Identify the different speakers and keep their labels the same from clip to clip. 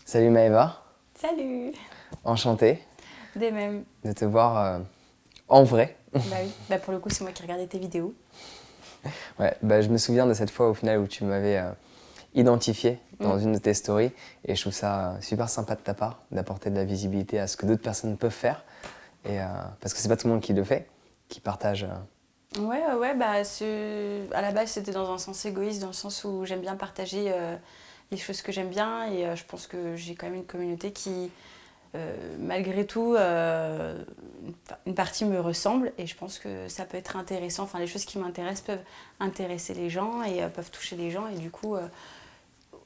Speaker 1: Salut Maëva,
Speaker 2: Salut!
Speaker 1: enchanté
Speaker 2: Des mêmes.
Speaker 1: de te voir en vrai.
Speaker 2: Bah oui, bah pour le coup, c'est moi qui regardais tes vidéos.
Speaker 1: Ouais, je me souviens de cette fois au final où tu m'avais identifié dans
Speaker 2: Mm.
Speaker 1: une de tes stories et je trouve ça super sympa de ta part d'apporter de la visibilité à ce que d'autres personnes peuvent faire parce que c'est pas tout le monde qui le fait, qui partage.
Speaker 2: Ouais, bah à la base, c'était dans un sens égoïste, dans le sens où j'aime bien partager les choses que j'aime bien et je pense que j'ai quand même une communauté qui, malgré tout, une partie me ressemble et je pense que ça peut être intéressant. Enfin, les choses qui m'intéressent peuvent intéresser les gens et peuvent toucher les gens et du coup,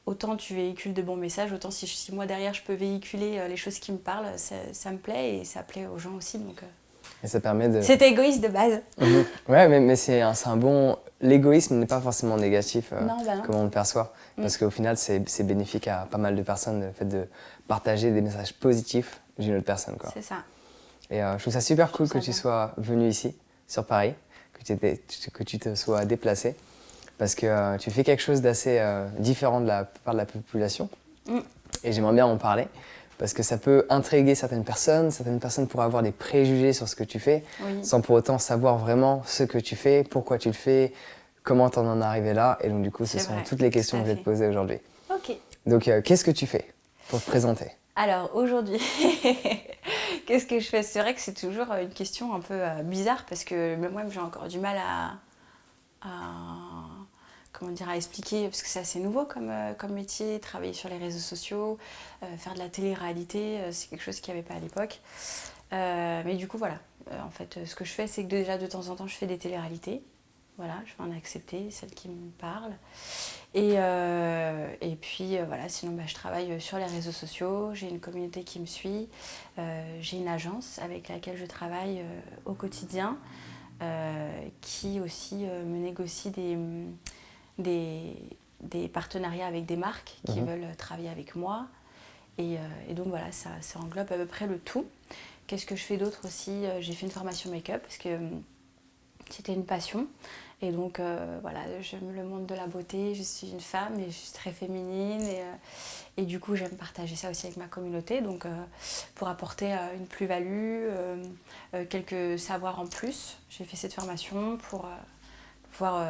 Speaker 2: autant tu véhicules de bons messages, autant si moi derrière je peux véhiculer les choses qui me parlent, ça me plaît et ça plaît aux gens aussi. Donc,
Speaker 1: Et ça permet de.
Speaker 2: c'est égoïste de base.
Speaker 1: Mhm. Ouais, mais c'est un bon. L'égoïsme n'est pas forcément négatif
Speaker 2: Non, bah non.
Speaker 1: comme on le perçoit.
Speaker 2: Mm.
Speaker 1: Parce qu'au final, c'est bénéfique à pas mal de personnes le fait de partager des messages positifs d'une autre personne, quoi.
Speaker 2: C'est ça.
Speaker 1: Et je trouve ça super cool
Speaker 2: Je
Speaker 1: que
Speaker 2: trouve ça
Speaker 1: tu
Speaker 2: bien.
Speaker 1: sois venu ici, sur Paris, que tu te sois déplacé, parce que tu fais quelque chose d'assez différent de la plupart de la population.
Speaker 2: Mm.
Speaker 1: Et j'aimerais bien en parler, parce que ça peut intriguer certaines personnes pourraient avoir des préjugés sur ce que tu fais,
Speaker 2: Oui.
Speaker 1: sans pour autant savoir vraiment ce que tu fais, pourquoi tu le fais, comment t'en en es arrivé là. Et donc du coup, ce
Speaker 2: C'est
Speaker 1: sont
Speaker 2: vrai,
Speaker 1: toutes les
Speaker 2: tout
Speaker 1: questions
Speaker 2: à
Speaker 1: que je vais te
Speaker 2: fait.
Speaker 1: poser aujourd'hui.
Speaker 2: Ok.
Speaker 1: Donc qu'est-ce que tu fais pour te présenter?
Speaker 2: Alors aujourd'hui, qu'est-ce que je fais? C'est vrai que c'est toujours une question un peu bizarre parce que moi-même j'ai encore du mal à- comment dire, à expliquer parce que c'est assez nouveau comme métier, travailler sur les réseaux sociaux, faire de la télé-réalité, c'est quelque chose qu'il n'y avait pas à l'époque. Mais du coup voilà, en fait ce que je fais c'est que déjà de temps en temps je fais des télé-réalités. Voilà, je vais en accepter celles qui me parlent. Et puis voilà, sinon je travaille sur les réseaux sociaux, j'ai une communauté qui me suit, j'ai une agence avec laquelle je travaille au quotidien, qui aussi me négocie des, des partenariats avec des marques qui
Speaker 1: Mhm.
Speaker 2: veulent travailler avec moi. Et donc voilà, ça englobe à peu près le tout. Qu'est-ce que je fais d'autre aussi? J'ai fait une formation make-up parce que c'était une passion. Et donc voilà, j'aime le monde de la beauté, je suis une femme et je suis très féminine et du coup j'aime partager ça aussi avec ma communauté. Donc pour apporter une plus-value, quelques savoirs en plus, j'ai fait cette formation pour pouvoir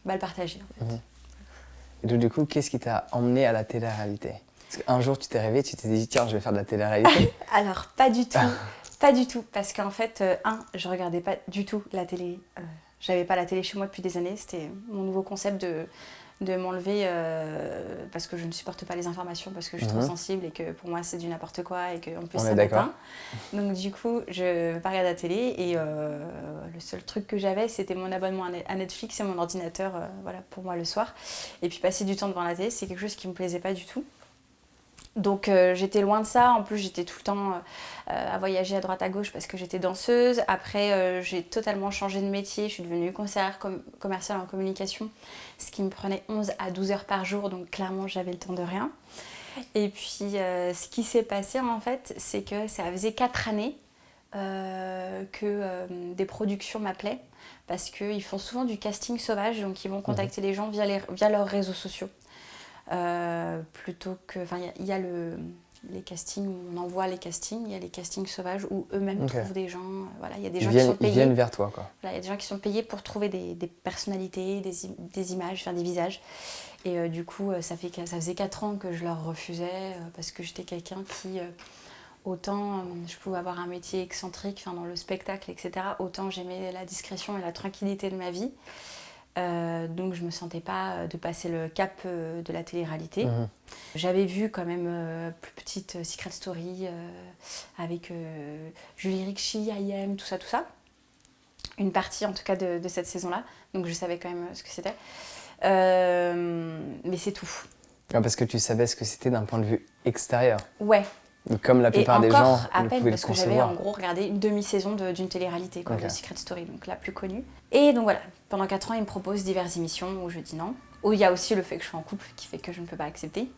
Speaker 2: le partager en fait.
Speaker 1: Mhm. Et donc du coup, qu'est-ce qui t'a emmené à la télé-réalité? Parce qu'un jour, tu t'es réveillé, tu t'es dit, tiens, je vais faire de la télé-réalité.
Speaker 2: Alors pas du tout, pas du tout, parce qu'en fait, je regardais pas du tout la télé. J'avais pas la télé chez moi depuis des années, c'était mon nouveau concept de m'enlever parce que je ne supporte pas les informations, parce que je suis trop
Speaker 1: Mhm.
Speaker 2: sensible et que pour moi c'est du n'importe quoi et qu'en plus
Speaker 1: On est
Speaker 2: ça
Speaker 1: d'accord.
Speaker 2: m'atteint. Donc du coup, je ne vais pas regarder la télé et le seul truc que j'avais c'était mon abonnement à Netflix et mon ordinateur, voilà, pour moi le soir. Et puis passer du temps devant la télé, c'est quelque chose qui me plaisait pas du tout. Donc j'étais loin de ça, en plus j'étais tout le temps à voyager à droite à gauche parce que j'étais danseuse. Après j'ai totalement changé de métier, je suis devenue conseillère commerciale en communication, ce qui me prenait 11 à 12 heures par jour, donc clairement j'avais le temps de rien. Et puis ce qui s'est passé en fait, c'est que ça faisait 4 années que des productions m'appelaient parce qu'ils font souvent du casting sauvage, donc ils vont
Speaker 1: Mhm.
Speaker 2: contacter les gens via leurs réseaux sociaux. Plutôt que. Enfin, il y a les castings où on envoie les castings, il y a les castings sauvages où eux-mêmes
Speaker 1: Ok.
Speaker 2: trouvent des gens. Voilà, il y a des
Speaker 1: Ils
Speaker 2: gens qui
Speaker 1: viennent,
Speaker 2: sont
Speaker 1: ils viennent
Speaker 2: payés.
Speaker 1: vers toi, quoi.
Speaker 2: Voilà, il y a des gens qui sont payés pour trouver des personnalités, des images, enfin des visages. Et du coup, ça faisait 4 ans que je leur refusais parce que j'étais quelqu'un qui, autant je pouvais avoir un métier excentrique dans le spectacle, etc., autant j'aimais la discrétion et la tranquillité de ma vie. Donc je me sentais pas de passer le cap de la télé-réalité.
Speaker 1: Mhm.
Speaker 2: J'avais vu quand même plus petite Secret Story avec Julie Ricci, IM, tout ça, tout ça. Une partie en tout cas de cette saison-là. Donc je savais quand même ce que c'était. Mais c'est tout.
Speaker 1: Ah, parce que tu savais ce que c'était d'un point de vue extérieur.
Speaker 2: Ouais.
Speaker 1: Donc, comme la
Speaker 2: Et
Speaker 1: plupart des gens
Speaker 2: encore à
Speaker 1: le
Speaker 2: peine
Speaker 1: pouvaient le
Speaker 2: parce que j'avais en
Speaker 1: concevoir.
Speaker 2: gros regardé une demi-saison d'une télé-réalité, quoi,
Speaker 1: Ok.
Speaker 2: de Secret Story, donc la plus connue. Et donc voilà, pendant 4 ans, il me propose diverses émissions où je dis non. Où il y a aussi le fait que je suis en couple qui fait que je ne peux pas accepter.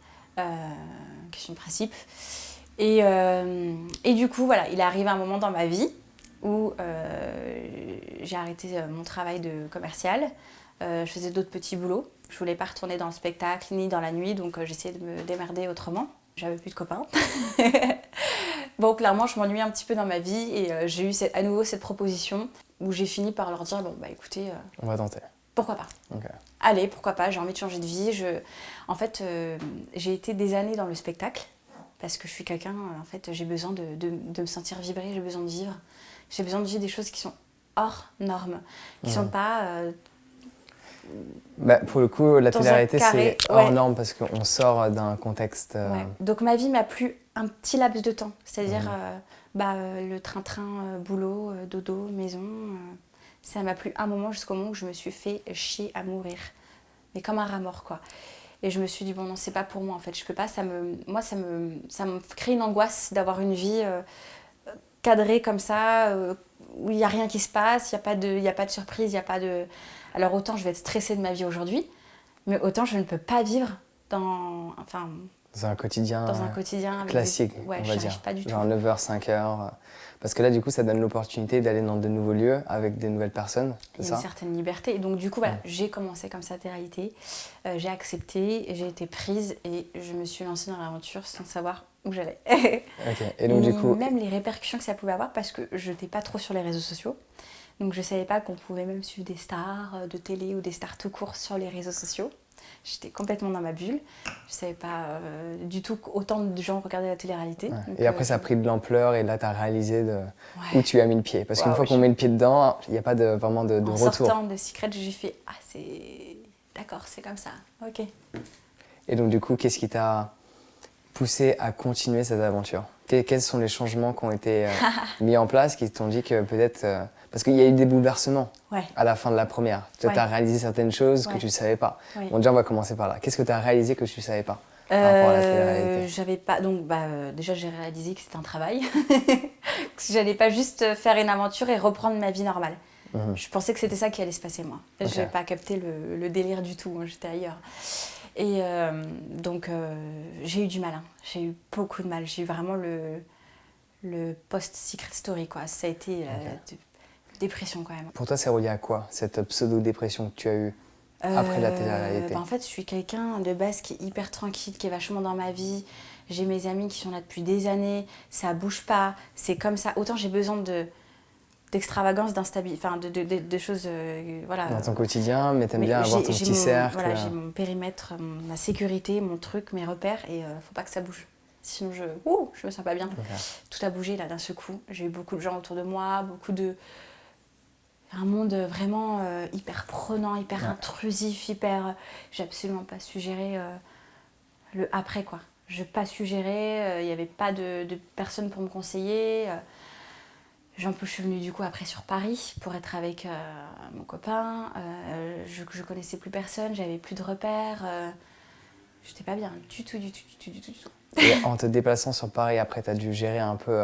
Speaker 2: Question de principe. Et du coup, voilà, il est arrivé un moment dans ma vie où j'ai arrêté mon travail de commercial. Je faisais d'autres petits boulots. Je voulais pas retourner dans le spectacle ni dans la nuit, donc j'essayais de me démerder autrement. J'avais plus de copains. Bon, clairement, je m'ennuyais un petit peu dans ma vie et j'ai eu à nouveau cette proposition où j'ai fini par leur dire, bon, bah écoutez,
Speaker 1: On va tenter.
Speaker 2: pourquoi pas.
Speaker 1: Okay.
Speaker 2: Allez, pourquoi pas, j'ai envie de changer de vie. En fait, j'ai été des années dans le spectacle parce que je suis quelqu'un, en fait, j'ai besoin de me sentir vibrer, j'ai besoin de vivre. J'ai besoin de vivre des choses qui sont hors normes, qui sont pas...
Speaker 1: Bah, pour le coup, la télé-réalité, c'est hors
Speaker 2: ouais.
Speaker 1: norme parce qu'on sort d'un contexte...
Speaker 2: Ouais. Donc ma vie m'a plu un petit laps de temps, c'est-à-dire le train-train, boulot, dodo, maison, ça m'a plu un moment jusqu'au moment où je me suis fait chier à mourir, mais comme un rat mort quoi. Et je me suis dit bon non c'est pas pour moi en fait, je peux pas, ça me crée une angoisse d'avoir une vie cadrée comme ça, où il n'y a rien qui se passe, il n'y a pas de surprise, il y a pas de... Alors autant je vais être stressée de ma vie aujourd'hui, mais autant je ne peux pas vivre dans
Speaker 1: un quotidien classique,
Speaker 2: ouais,
Speaker 1: on va dire.
Speaker 2: Pas du
Speaker 1: genre
Speaker 2: tout.
Speaker 1: 9h, 5h. Parce que là, du coup, ça donne l'opportunité d'aller dans de nouveaux lieux avec des nouvelles personnes, c'est ça ?
Speaker 2: Une certaine liberté. Et donc, du coup, voilà, j'ai commencé comme ça télé-réalité. J'ai accepté, j'ai été prise et je me suis lancée dans l'aventure sans savoir où j'allais.
Speaker 1: Okay. Et donc, du coup...
Speaker 2: Même les répercussions que ça pouvait avoir parce que je n'étais pas trop sur les réseaux sociaux. Donc, je ne savais pas qu'on pouvait même suivre des stars de télé ou des stars tout court sur les réseaux sociaux. J'étais complètement dans ma bulle. Je ne savais pas du tout qu'autant de gens regardaient la télé-réalité.
Speaker 1: Ouais.
Speaker 2: Donc,
Speaker 1: et après, ça a pris de l'ampleur et là, tu as réalisé où tu as mis le pied. Parce qu'une fois qu'on met le pied dedans, il n'y a pas vraiment de retour.
Speaker 2: En sortant de Secret, j'ai fait « Ah, c'est... D'accord, c'est comme ça. Ok. »
Speaker 1: Et donc, du coup, qu'est-ce qui t'a poussé à continuer cette aventure ? Quels sont les changements qui ont été mis en place, qui t'ont dit que peut-être... parce qu'il y a eu des bouleversements à la fin de la première. Tu as réalisé certaines choses que tu ne savais pas. Bon, déjà, on va commencer par là. Qu'est-ce que tu as réalisé que tu ne savais pas par rapport à la télé-réalité ?
Speaker 2: J'avais pas... Donc, déjà, j'ai réalisé que c'était un travail. Que j'allais pas juste faire une aventure et reprendre ma vie normale. Je pensais que c'était ça qui allait se passer, moi. Okay. Je n'avais pas capté le délire du tout. J'étais ailleurs. Et donc, j'ai eu du mal. Hein. J'ai eu beaucoup de mal. J'ai eu vraiment le post-Secret Story, quoi. Ça a été dépression, quand même.
Speaker 1: Pour toi, c'est relié à quoi, cette pseudo-dépression que tu as eue après la télé-réalité ?
Speaker 2: En fait, je suis quelqu'un de base qui est hyper tranquille, qui est vachement dans ma vie. J'ai mes amis qui sont là depuis des années. Ça bouge pas. C'est comme ça. Autant j'ai besoin d'extravagance, d'instabilité, enfin de choses, voilà.
Speaker 1: Dans ton quotidien, mais t'aimes bien avoir ton petit cercle.
Speaker 2: Voilà, j'ai mon périmètre, ma sécurité, mon truc, mes repères, et faut pas que ça bouge. Sinon je me sens pas bien. Okay. Tout a bougé là d'un seul coup. J'ai eu beaucoup de gens autour de moi, un monde vraiment hyper prenant, hyper intrusif, j'ai absolument pas su gérer le après quoi. Je n'ai pas su gérer, il n'y avait pas de personne pour me conseiller. Je suis venue du coup après sur Paris pour être avec mon copain. Je connaissais plus personne, j'avais plus de repères. J'étais pas bien du tout.
Speaker 1: Et en te déplaçant sur Paris, après, tu as dû gérer un peu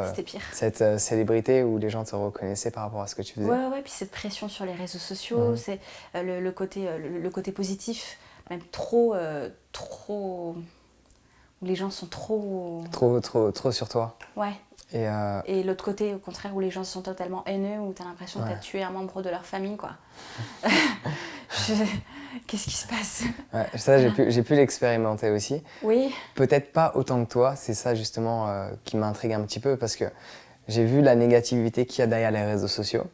Speaker 1: cette célébrité où les gens te reconnaissaient par rapport à ce que tu faisais.
Speaker 2: Ouais, puis cette pression sur les réseaux sociaux, c'est le côté positif, même trop, où les gens sont trop...
Speaker 1: Trop sur toi.
Speaker 2: Ouais. Et l'autre côté, au contraire, où les gens sont totalement haineux, où tu as l'impression que tu as tué un membre de leur famille, quoi. Qu'est-ce qui se passe ?
Speaker 1: Ouais, ça, j'ai pu l'expérimenter aussi.
Speaker 2: Oui.
Speaker 1: Peut-être pas autant que toi, c'est ça justement qui m'intrigue un petit peu, parce que j'ai vu la négativité qu'il y a derrière les réseaux sociaux.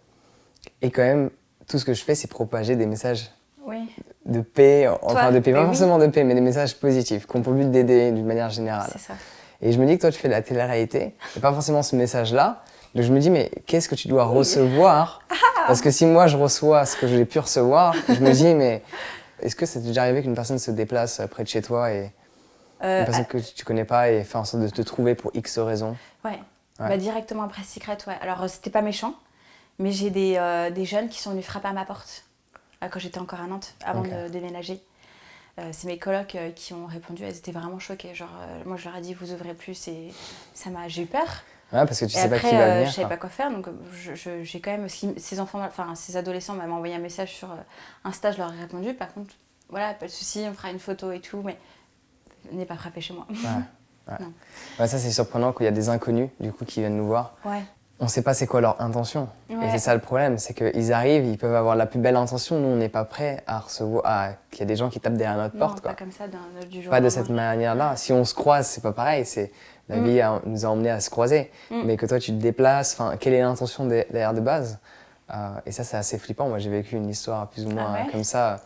Speaker 1: Et quand même, tout ce que je fais, c'est propager des messages de paix, enfin de paix, pas forcément de paix, mais des messages positifs, qui ont pour but d'aider d'une manière générale.
Speaker 2: C'est ça.
Speaker 1: Et je me dis que toi, tu fais de la télé-réalité, et pas forcément ce message-là. Donc je me dis, mais qu'est-ce que tu dois recevoir ? Parce que si moi, je reçois ce que j'ai pu recevoir, je me dis, mais est-ce que ça t'est déjà arrivé qu'une personne se déplace près de chez toi et une personne que tu connais pas et fait en sorte de te trouver pour X raisons ?
Speaker 2: Ouais. Bah, directement après Secret, ouais. Alors, c'était pas méchant, mais j'ai des jeunes qui sont venus frapper à ma porte quand j'étais encore à Nantes, avant de déménager. C'est mes colocs qui ont répondu, elles étaient vraiment choquées. Genre, moi, je leur ai dit, vous ouvrez plus, et j'ai eu peur.
Speaker 1: Ouais, parce que tu sais
Speaker 2: après,
Speaker 1: pas qui va venir.
Speaker 2: Je savais pas quoi faire, donc j'ai quand même, ces adolescents m'avaient envoyé un message sur Insta, je leur ai répondu. Par contre, voilà, pas de souci, on fera une photo et tout, mais venez pas frapper chez moi.
Speaker 1: Ouais, ça c'est surprenant qu'il y a des inconnus du coup qui viennent nous voir.
Speaker 2: Ouais.
Speaker 1: on sait pas c'est quoi leur intention.
Speaker 2: Ouais.
Speaker 1: Et c'est ça le problème, c'est qu'ils arrivent, ils peuvent avoir la plus belle intention, nous on n'est pas prêts à recevoir, qu'il y a des gens qui tapent derrière notre porte.
Speaker 2: Pas comme ça, du jour
Speaker 1: pas
Speaker 2: au
Speaker 1: de
Speaker 2: lendemain.
Speaker 1: cette manière-là. Si on se croise, c'est pas pareil, la vie nous a emmenés à se croiser. Mais que toi tu te déplaces, quelle est l'intention derrière de base? Et ça c'est assez flippant, moi j'ai vécu une histoire plus ou moins comme ça.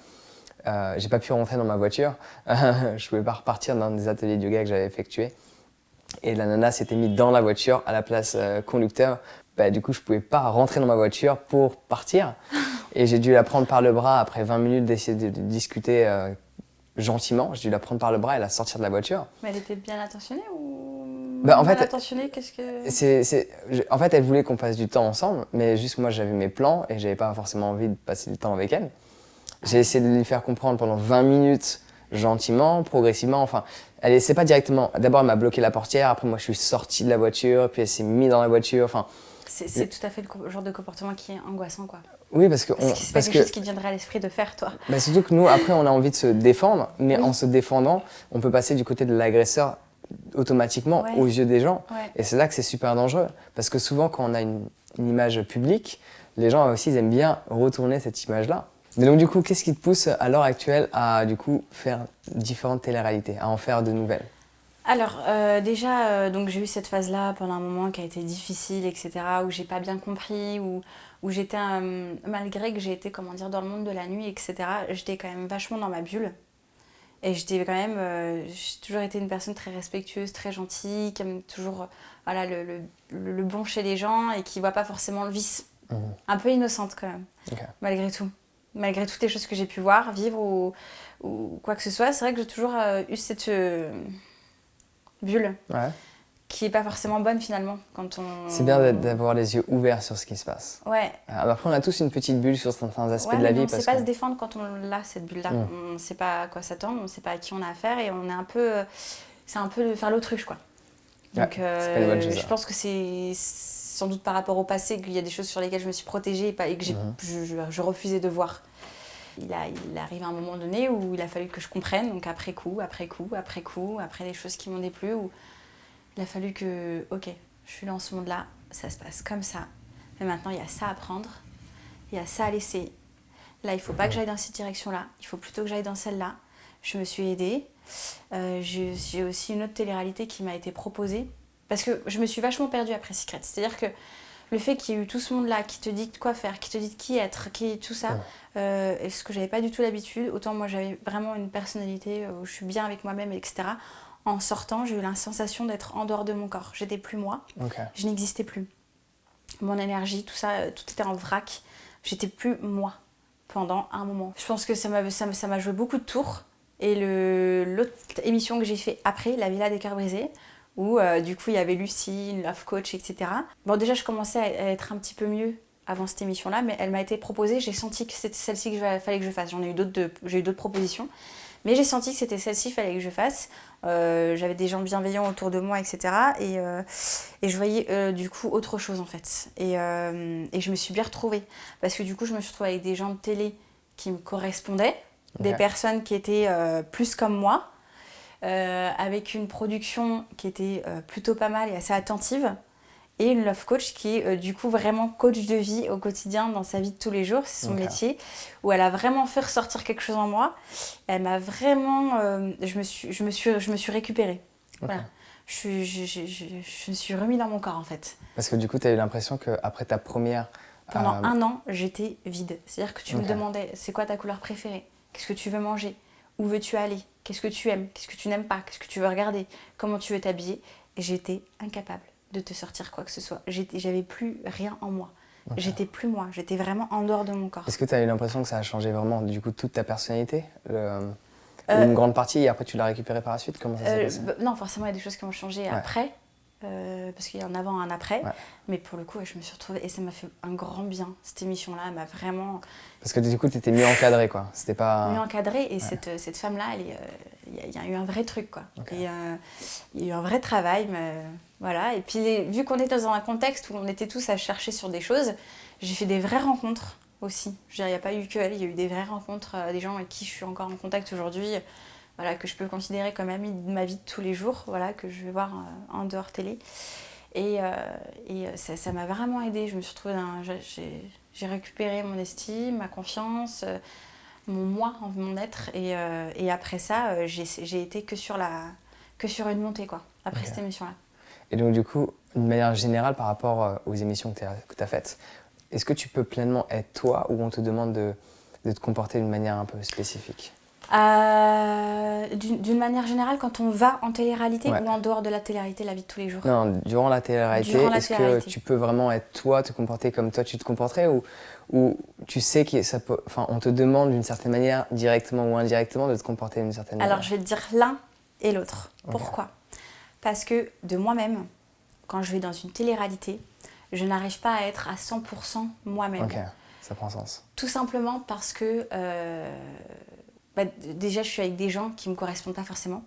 Speaker 1: J'ai pas pu rentrer dans ma voiture, je pouvais pas repartir dans des ateliers de yoga que j'avais effectués. Et la nana s'était mise dans la voiture à la place conducteur. Du coup, je pouvais pas rentrer dans ma voiture pour partir. Et j'ai dû la prendre par le bras après 20 minutes d'essayer de discuter gentiment. J'ai dû la prendre par le bras et la sortir de la voiture.
Speaker 2: Mais elle était bien attentionnée ou
Speaker 1: en
Speaker 2: mal
Speaker 1: fait,
Speaker 2: attentionnée? Qu'est-ce que...
Speaker 1: En fait, elle voulait qu'on passe du temps ensemble, mais juste moi, j'avais mes plans et j'avais pas forcément envie de passer du temps avec elle. J'ai essayé de lui faire comprendre pendant 20 minutes, gentiment, progressivement. C'est pas directement. D'abord, elle m'a bloqué la portière. Après, moi, je suis sorti de la voiture. Puis, elle s'est mise dans la voiture.
Speaker 2: C'est tout à fait le genre de comportement qui est angoissant, quoi.
Speaker 1: Oui, parce que
Speaker 2: c'est pas quelque chose qui te viendrait à l'esprit de faire, toi.
Speaker 1: Surtout que nous, après, on a envie de se défendre. Mais en se défendant, on peut passer du côté de l'agresseur automatiquement aux yeux des gens.
Speaker 2: Ouais.
Speaker 1: Et c'est là que c'est super dangereux. Parce que souvent, quand on a une image publique, les gens aussi ils aiment bien retourner cette image-là. Mais donc du coup, qu'est-ce qui te pousse à l'heure actuelle à faire différentes téléréalités, à en faire de nouvelles?
Speaker 2: Alors déjà, donc j'ai eu cette phase-là pendant un moment qui a été difficile, etc., où j'ai pas bien compris, où j'étais, malgré que j'ai été, dans le monde de la nuit, etc., j'étais quand même vachement dans ma bulle. Et j'étais quand même, j'ai toujours été une personne très respectueuse, très gentille, qui aime toujours le bon chez les gens et qui voit pas forcément le vice. Un peu innocente quand même, malgré tout. Malgré toutes les choses que j'ai pu voir, vivre ou quoi que ce soit, c'est vrai que j'ai toujours eu cette bulle qui est pas forcément bonne finalement quand on...
Speaker 1: C'est bien d'avoir les yeux ouverts sur ce qui se passe.
Speaker 2: Ouais.
Speaker 1: Après, on a tous une petite bulle sur certains aspects de la vie.
Speaker 2: On ne sait pas se défendre quand on l'a, cette bulle-là. On ne sait pas à quoi s'attendre, on ne sait pas à qui on a affaire et on est un peu... c'est un peu de faire l'autruche, quoi. Donc je pense que c'est sans doute par rapport au passé qu'il y a des choses sur lesquelles je me suis protégée et que je refusais de voir. Il arrive à un moment donné où il a fallu que je comprenne, donc après des choses qui m'ont déplu, où il a fallu que, ok, je suis dans ce monde-là, ça se passe comme ça, mais maintenant il y a ça à prendre, il y a ça à laisser. Là, il ne faut pas que j'aille dans cette direction-là, il faut plutôt que j'aille dans celle-là. Je me suis aidée. J'ai aussi une autre télé-réalité qui m'a été proposée, parce que je me suis vachement perdue après Secret. C'est-à-dire que le fait qu'il y ait eu tout ce monde-là qui te dit quoi faire, qui te dit qui être, tout ça, ce que j'avais pas du tout l'habitude, autant moi j'avais vraiment une personnalité où je suis bien avec moi-même, etc. En sortant, j'ai eu la sensation d'être en dehors de mon corps. J'étais plus moi, je n'existais plus. Mon énergie, tout ça, tout était en vrac. J'étais plus moi pendant un moment. Je pense que ça m'a joué beaucoup de tours. Et l'autre émission que j'ai fait après, La Villa des Cœurs Brisés, où du coup il y avait Lucie, une love coach, etc. Bon, déjà je commençais à être un petit peu mieux avant cette émission-là, mais elle m'a été proposée, j'ai senti que c'était celle-ci qu'il fallait que je fasse. J'ai eu d'autres propositions, mais j'ai senti que c'était celle-ci qu'il fallait que je fasse. J'avais des gens bienveillants autour de moi, etc. Et je voyais du coup autre chose en fait. Et je me suis bien retrouvée, parce que du coup je me suis retrouvée avec des gens de télé qui me correspondaient, des personnes qui étaient plus comme moi, avec une production qui était plutôt pas mal et assez attentive, et une love coach qui est du coup vraiment coach de vie au quotidien dans sa vie de tous les jours, c'est son métier, où elle a vraiment fait ressortir quelque chose en moi. Elle m'a vraiment... je me suis récupérée. Voilà. Je me suis remis dans mon corps en fait.
Speaker 1: Parce que du coup, tu as eu l'impression qu'après ta première...
Speaker 2: Pendant un an, j'étais vide. C'est-à-dire que tu me demandais, c'est quoi ta couleur préférée? Qu'est-ce que tu veux manger? Où veux-tu aller? Qu'est-ce que tu aimes? Qu'est-ce que tu n'aimes pas? Qu'est-ce que tu veux regarder? Comment tu veux t'habiller? Et j'étais incapable de te sortir quoi que ce soit. J'avais plus rien en moi. J'étais plus moi. J'étais vraiment en dehors de mon corps.
Speaker 1: Est-ce que tu as eu l'impression que ça a changé vraiment du coup toute ta personnalité? Une grande partie et après tu l'as récupérée par la suite? Comment ça s'est passé?
Speaker 2: Non, forcément il y a des choses qui ont changé après. Parce qu'il y a un avant, un après. Mais pour le coup, je me suis retrouvée et ça m'a fait un grand bien. Cette émission-là, elle m'a vraiment...
Speaker 1: Parce que du coup, tu étais mieux encadrée, quoi. C'était pas...
Speaker 2: Mieux encadrée, et cette femme-là, il y a eu un vrai truc, quoi. Et, il y a eu un vrai travail, mais, voilà. Et puis, vu qu'on était dans un contexte où on était tous à chercher sur des choses, j'ai fait des vraies rencontres aussi. Je veux dire, il n'y a pas eu que elle, il y a eu des vraies rencontres, des gens avec qui je suis encore en contact aujourd'hui, voilà, que je peux considérer comme amis de ma vie de tous les jours, voilà, que je vais voir en dehors télé. Ça m'a vraiment aidée. Je me suis retrouvée j'ai récupéré mon estime, ma confiance, mon moi, mon être. Et après ça, j'ai été que sur une montée, quoi, après cette émission-là.
Speaker 1: Et donc, du coup, d'une manière générale, par rapport aux émissions que tu as faites, est-ce que tu peux pleinement être toi ou on te demande de te comporter d'une manière un peu spécifique?
Speaker 2: D'une manière générale, quand on va en télé-réalité ou en dehors de la télé-réalité, la vie de tous les jours?
Speaker 1: Non, durant la télé-réalité, est-ce que tu peux vraiment être toi, te comporter comme toi tu te comporterais ou tu sais que ça peut, on te demande d'une certaine manière, directement ou indirectement, de te comporter d'une certaine manière?
Speaker 2: Alors, je vais te dire l'un et l'autre. Pourquoi? Parce que de moi-même, quand je vais dans une télé-réalité, je n'arrive pas à être à 100% moi-même.
Speaker 1: Ok, ça prend sens.
Speaker 2: Tout simplement parce que déjà, je suis avec des gens qui ne me correspondent pas forcément.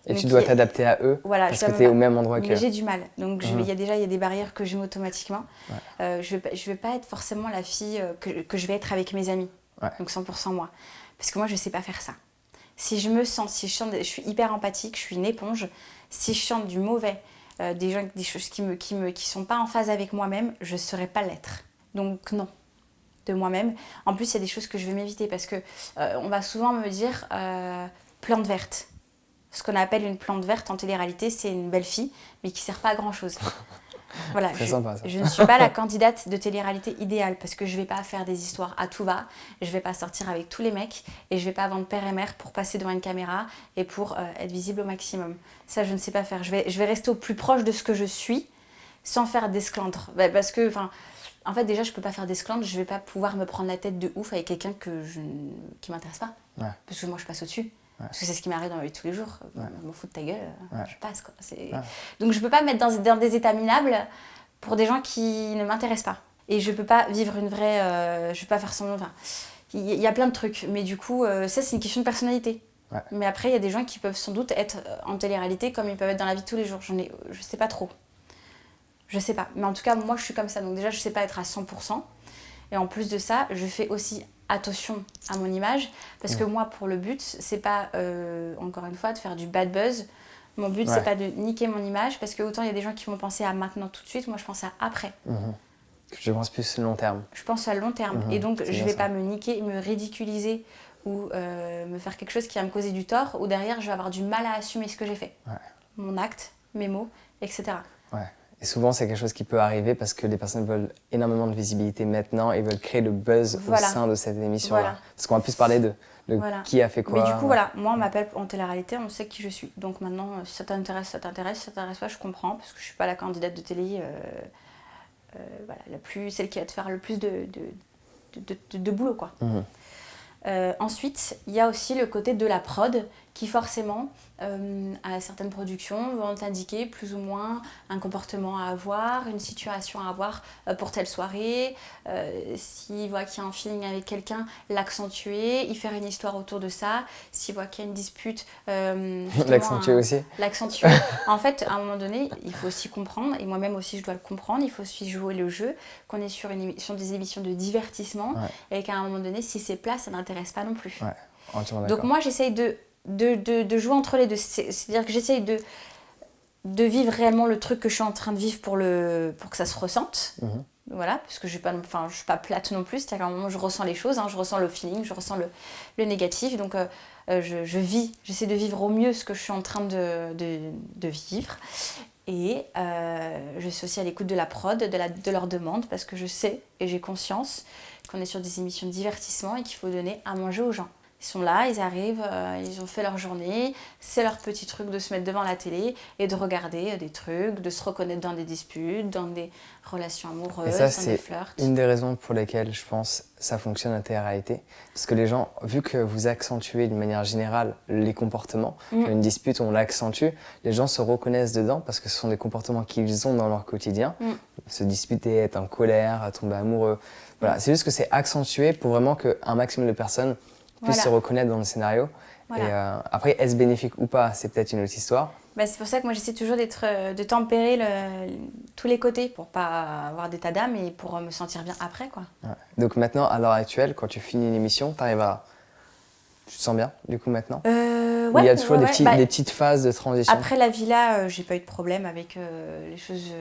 Speaker 1: Et donc, tu dois t'adapter à eux parce que tu es au même endroit qu'eux.
Speaker 2: Mais j'ai du mal. Donc, il y a des barrières que je mets automatiquement. Je ne vais pas être forcément la fille que je vais être avec mes amis. Donc, 100% moi. Parce que moi, je ne sais pas faire ça. Si je suis hyper empathique, je suis une éponge. Si je chante du mauvais, des choses qui sont pas en phase avec moi-même, je ne saurais pas l'être. Donc, non. De moi-même. En plus, il y a des choses que je vais m'éviter parce que on va souvent me dire plante verte. Ce qu'on appelle une plante verte en télé-réalité, c'est une belle fille, mais qui ne sert pas à grand-chose. Voilà,
Speaker 1: sympa,
Speaker 2: je ne suis pas la candidate de télé-réalité idéale parce que je ne vais pas faire des histoires à tout va, je ne vais pas sortir avec tous les mecs et je ne vais pas vendre père et mère pour passer devant une caméra et pour être visible au maximum. Ça, je ne sais pas faire. Je vais rester au plus proche de ce que je suis sans faire d'esclandre. Parce que, en fait, déjà, je ne peux pas faire d'esclandre, je ne vais pas pouvoir me prendre la tête de ouf avec quelqu'un qui ne m'intéresse pas. Parce que moi, je passe au-dessus. Parce que c'est ce qui m'arrive dans la vie de tous les jours. Je m'en fous de ta gueule, je passe, quoi. Donc je peux pas me mettre dans des états minables pour des gens qui ne m'intéressent pas. Et je peux pas vivre une vraie... je peux pas faire semblant... Il y a plein de trucs. Mais du coup, ça, c'est une question de personnalité. Mais après, il y a des gens qui peuvent sans doute être en télé-réalité comme ils peuvent être dans la vie de tous les jours. Je sais pas trop. Je sais pas. Mais en tout cas, moi, je suis comme ça. Donc déjà, je sais pas être à 100%. Et en plus de ça, je fais aussi attention à mon image parce que moi, pour le but, c'est pas encore une fois de faire du bad buzz. Mon but, c'est pas de niquer mon image parce que autant il y a des gens qui vont penser à maintenant tout de suite, moi je pense à après.
Speaker 1: Je pense plus long terme.
Speaker 2: Je pense à long terme et donc je vais pas me niquer, me ridiculiser ou me faire quelque chose qui va me causer du tort ou derrière je vais avoir du mal à assumer ce que j'ai fait. Mon acte, mes mots, etc.
Speaker 1: Et souvent, c'est quelque chose qui peut arriver parce que les personnes veulent énormément de visibilité maintenant et veulent créer le buzz au sein de cette émission-là. Parce qu'on va plus parler de qui a fait quoi.
Speaker 2: Mais du coup, moi, on m'appelle en télé-réalité, on sait qui je suis. Donc maintenant, si ça t'intéresse, ça t'intéresse. Si ça t'intéresse pas, je comprends parce que je suis pas la candidate de télé, celle qui va te faire le plus de boulot, quoi. Ensuite, il y a aussi le côté de la prod qui forcément, à certaines productions, vont t'indiquer plus ou moins un comportement à avoir, une situation à avoir pour telle soirée. S'ils voient qu'il y a un feeling avec quelqu'un, l'accentuer, y faire une histoire autour de ça. S'ils voient qu'il y a une dispute,
Speaker 1: l'accentuer aussi.
Speaker 2: L'accentuer. En fait, à un moment donné, il faut aussi comprendre, et moi-même aussi je dois le comprendre, il faut aussi jouer le jeu, qu'on est sur des émissions de divertissement, et qu'à un moment donné, si c'est plat, ça n'intéresse pas non plus. Donc moi, j'essaye de jouer entre les deux. C'est-à-dire que j'essaye de vivre réellement le truc que je suis en train de vivre pour que ça se ressente. Voilà, parce que je suis pas plate non plus. C'est-à-dire qu'à un moment, je ressens les choses, je ressens le feeling, je ressens le négatif. Donc, j'essaie de vivre au mieux ce que je suis en train de vivre. Et je suis aussi à l'écoute de la prod, de leurs demandes, parce que je sais et j'ai conscience qu'on est sur des émissions de divertissement et qu'il faut donner à manger aux gens. Ils sont là, ils arrivent, ils ont fait leur journée, c'est leur petit truc de se mettre devant la télé et de regarder des trucs, de se reconnaître dans des disputes, dans des relations amoureuses,
Speaker 1: et ça,
Speaker 2: dans des flirts.
Speaker 1: C'est une des raisons pour lesquelles je pense ça fonctionne à télé-réalité. Parce que les gens, vu que vous accentuez d'une manière générale les comportements, une dispute, on l'accentue, les gens se reconnaissent dedans parce que ce sont des comportements qu'ils ont dans leur quotidien. Se disputer, être en colère, tomber amoureux. Voilà. C'est juste que c'est accentué pour vraiment qu'un maximum de personnes puissent se reconnaître dans le scénario. Et après, est-ce bénéfique ou pas, c'est peut-être une autre histoire.
Speaker 2: C'est pour ça que moi j'essaie toujours de tempérer tous les côtés pour pas avoir d'état d'âme et pour me sentir bien après, quoi.
Speaker 1: Donc maintenant, à l'heure actuelle, quand tu finis une émission, tu te sens bien du coup maintenant? Il y a toujours des petites phases de transition.
Speaker 2: Après la villa, j'ai pas eu de problème avec les choses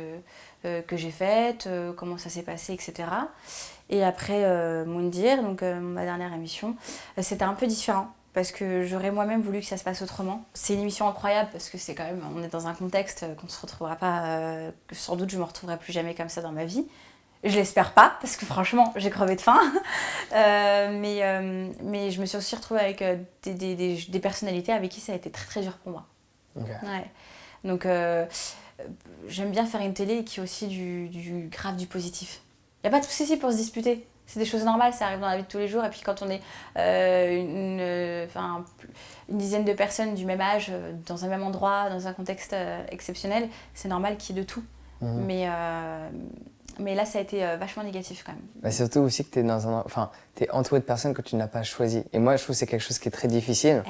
Speaker 2: que j'ai faites, comment ça s'est passé, etc. Et après Moundir, donc ma dernière émission, c'était un peu différent parce que j'aurais moi-même voulu que ça se passe autrement. C'est une émission incroyable parce que c'est quand même, on est dans un contexte qu'on ne se retrouvera pas, que sans doute je me retrouverai plus jamais comme ça dans ma vie. Je l'espère pas, parce que franchement, j'ai crevé de faim. Mais je me suis aussi retrouvée avec des personnalités avec qui ça a été très très dur pour moi.
Speaker 1: Okay.
Speaker 2: Ouais. Donc j'aime bien faire une télé qui a aussi du grave, du positif. Il n'y a pas de souci pour se disputer. C'est des choses normales, ça arrive dans la vie de tous les jours. Et puis quand on est une dizaine de personnes du même âge, dans un même endroit, dans un contexte exceptionnel, c'est normal qu'il y ait de tout. Mais là, ça a été vachement négatif quand même.
Speaker 1: Bah, surtout aussi que tu es entouré de personnes que tu n'as pas choisies. Et moi, je trouve que c'est quelque chose qui est très difficile.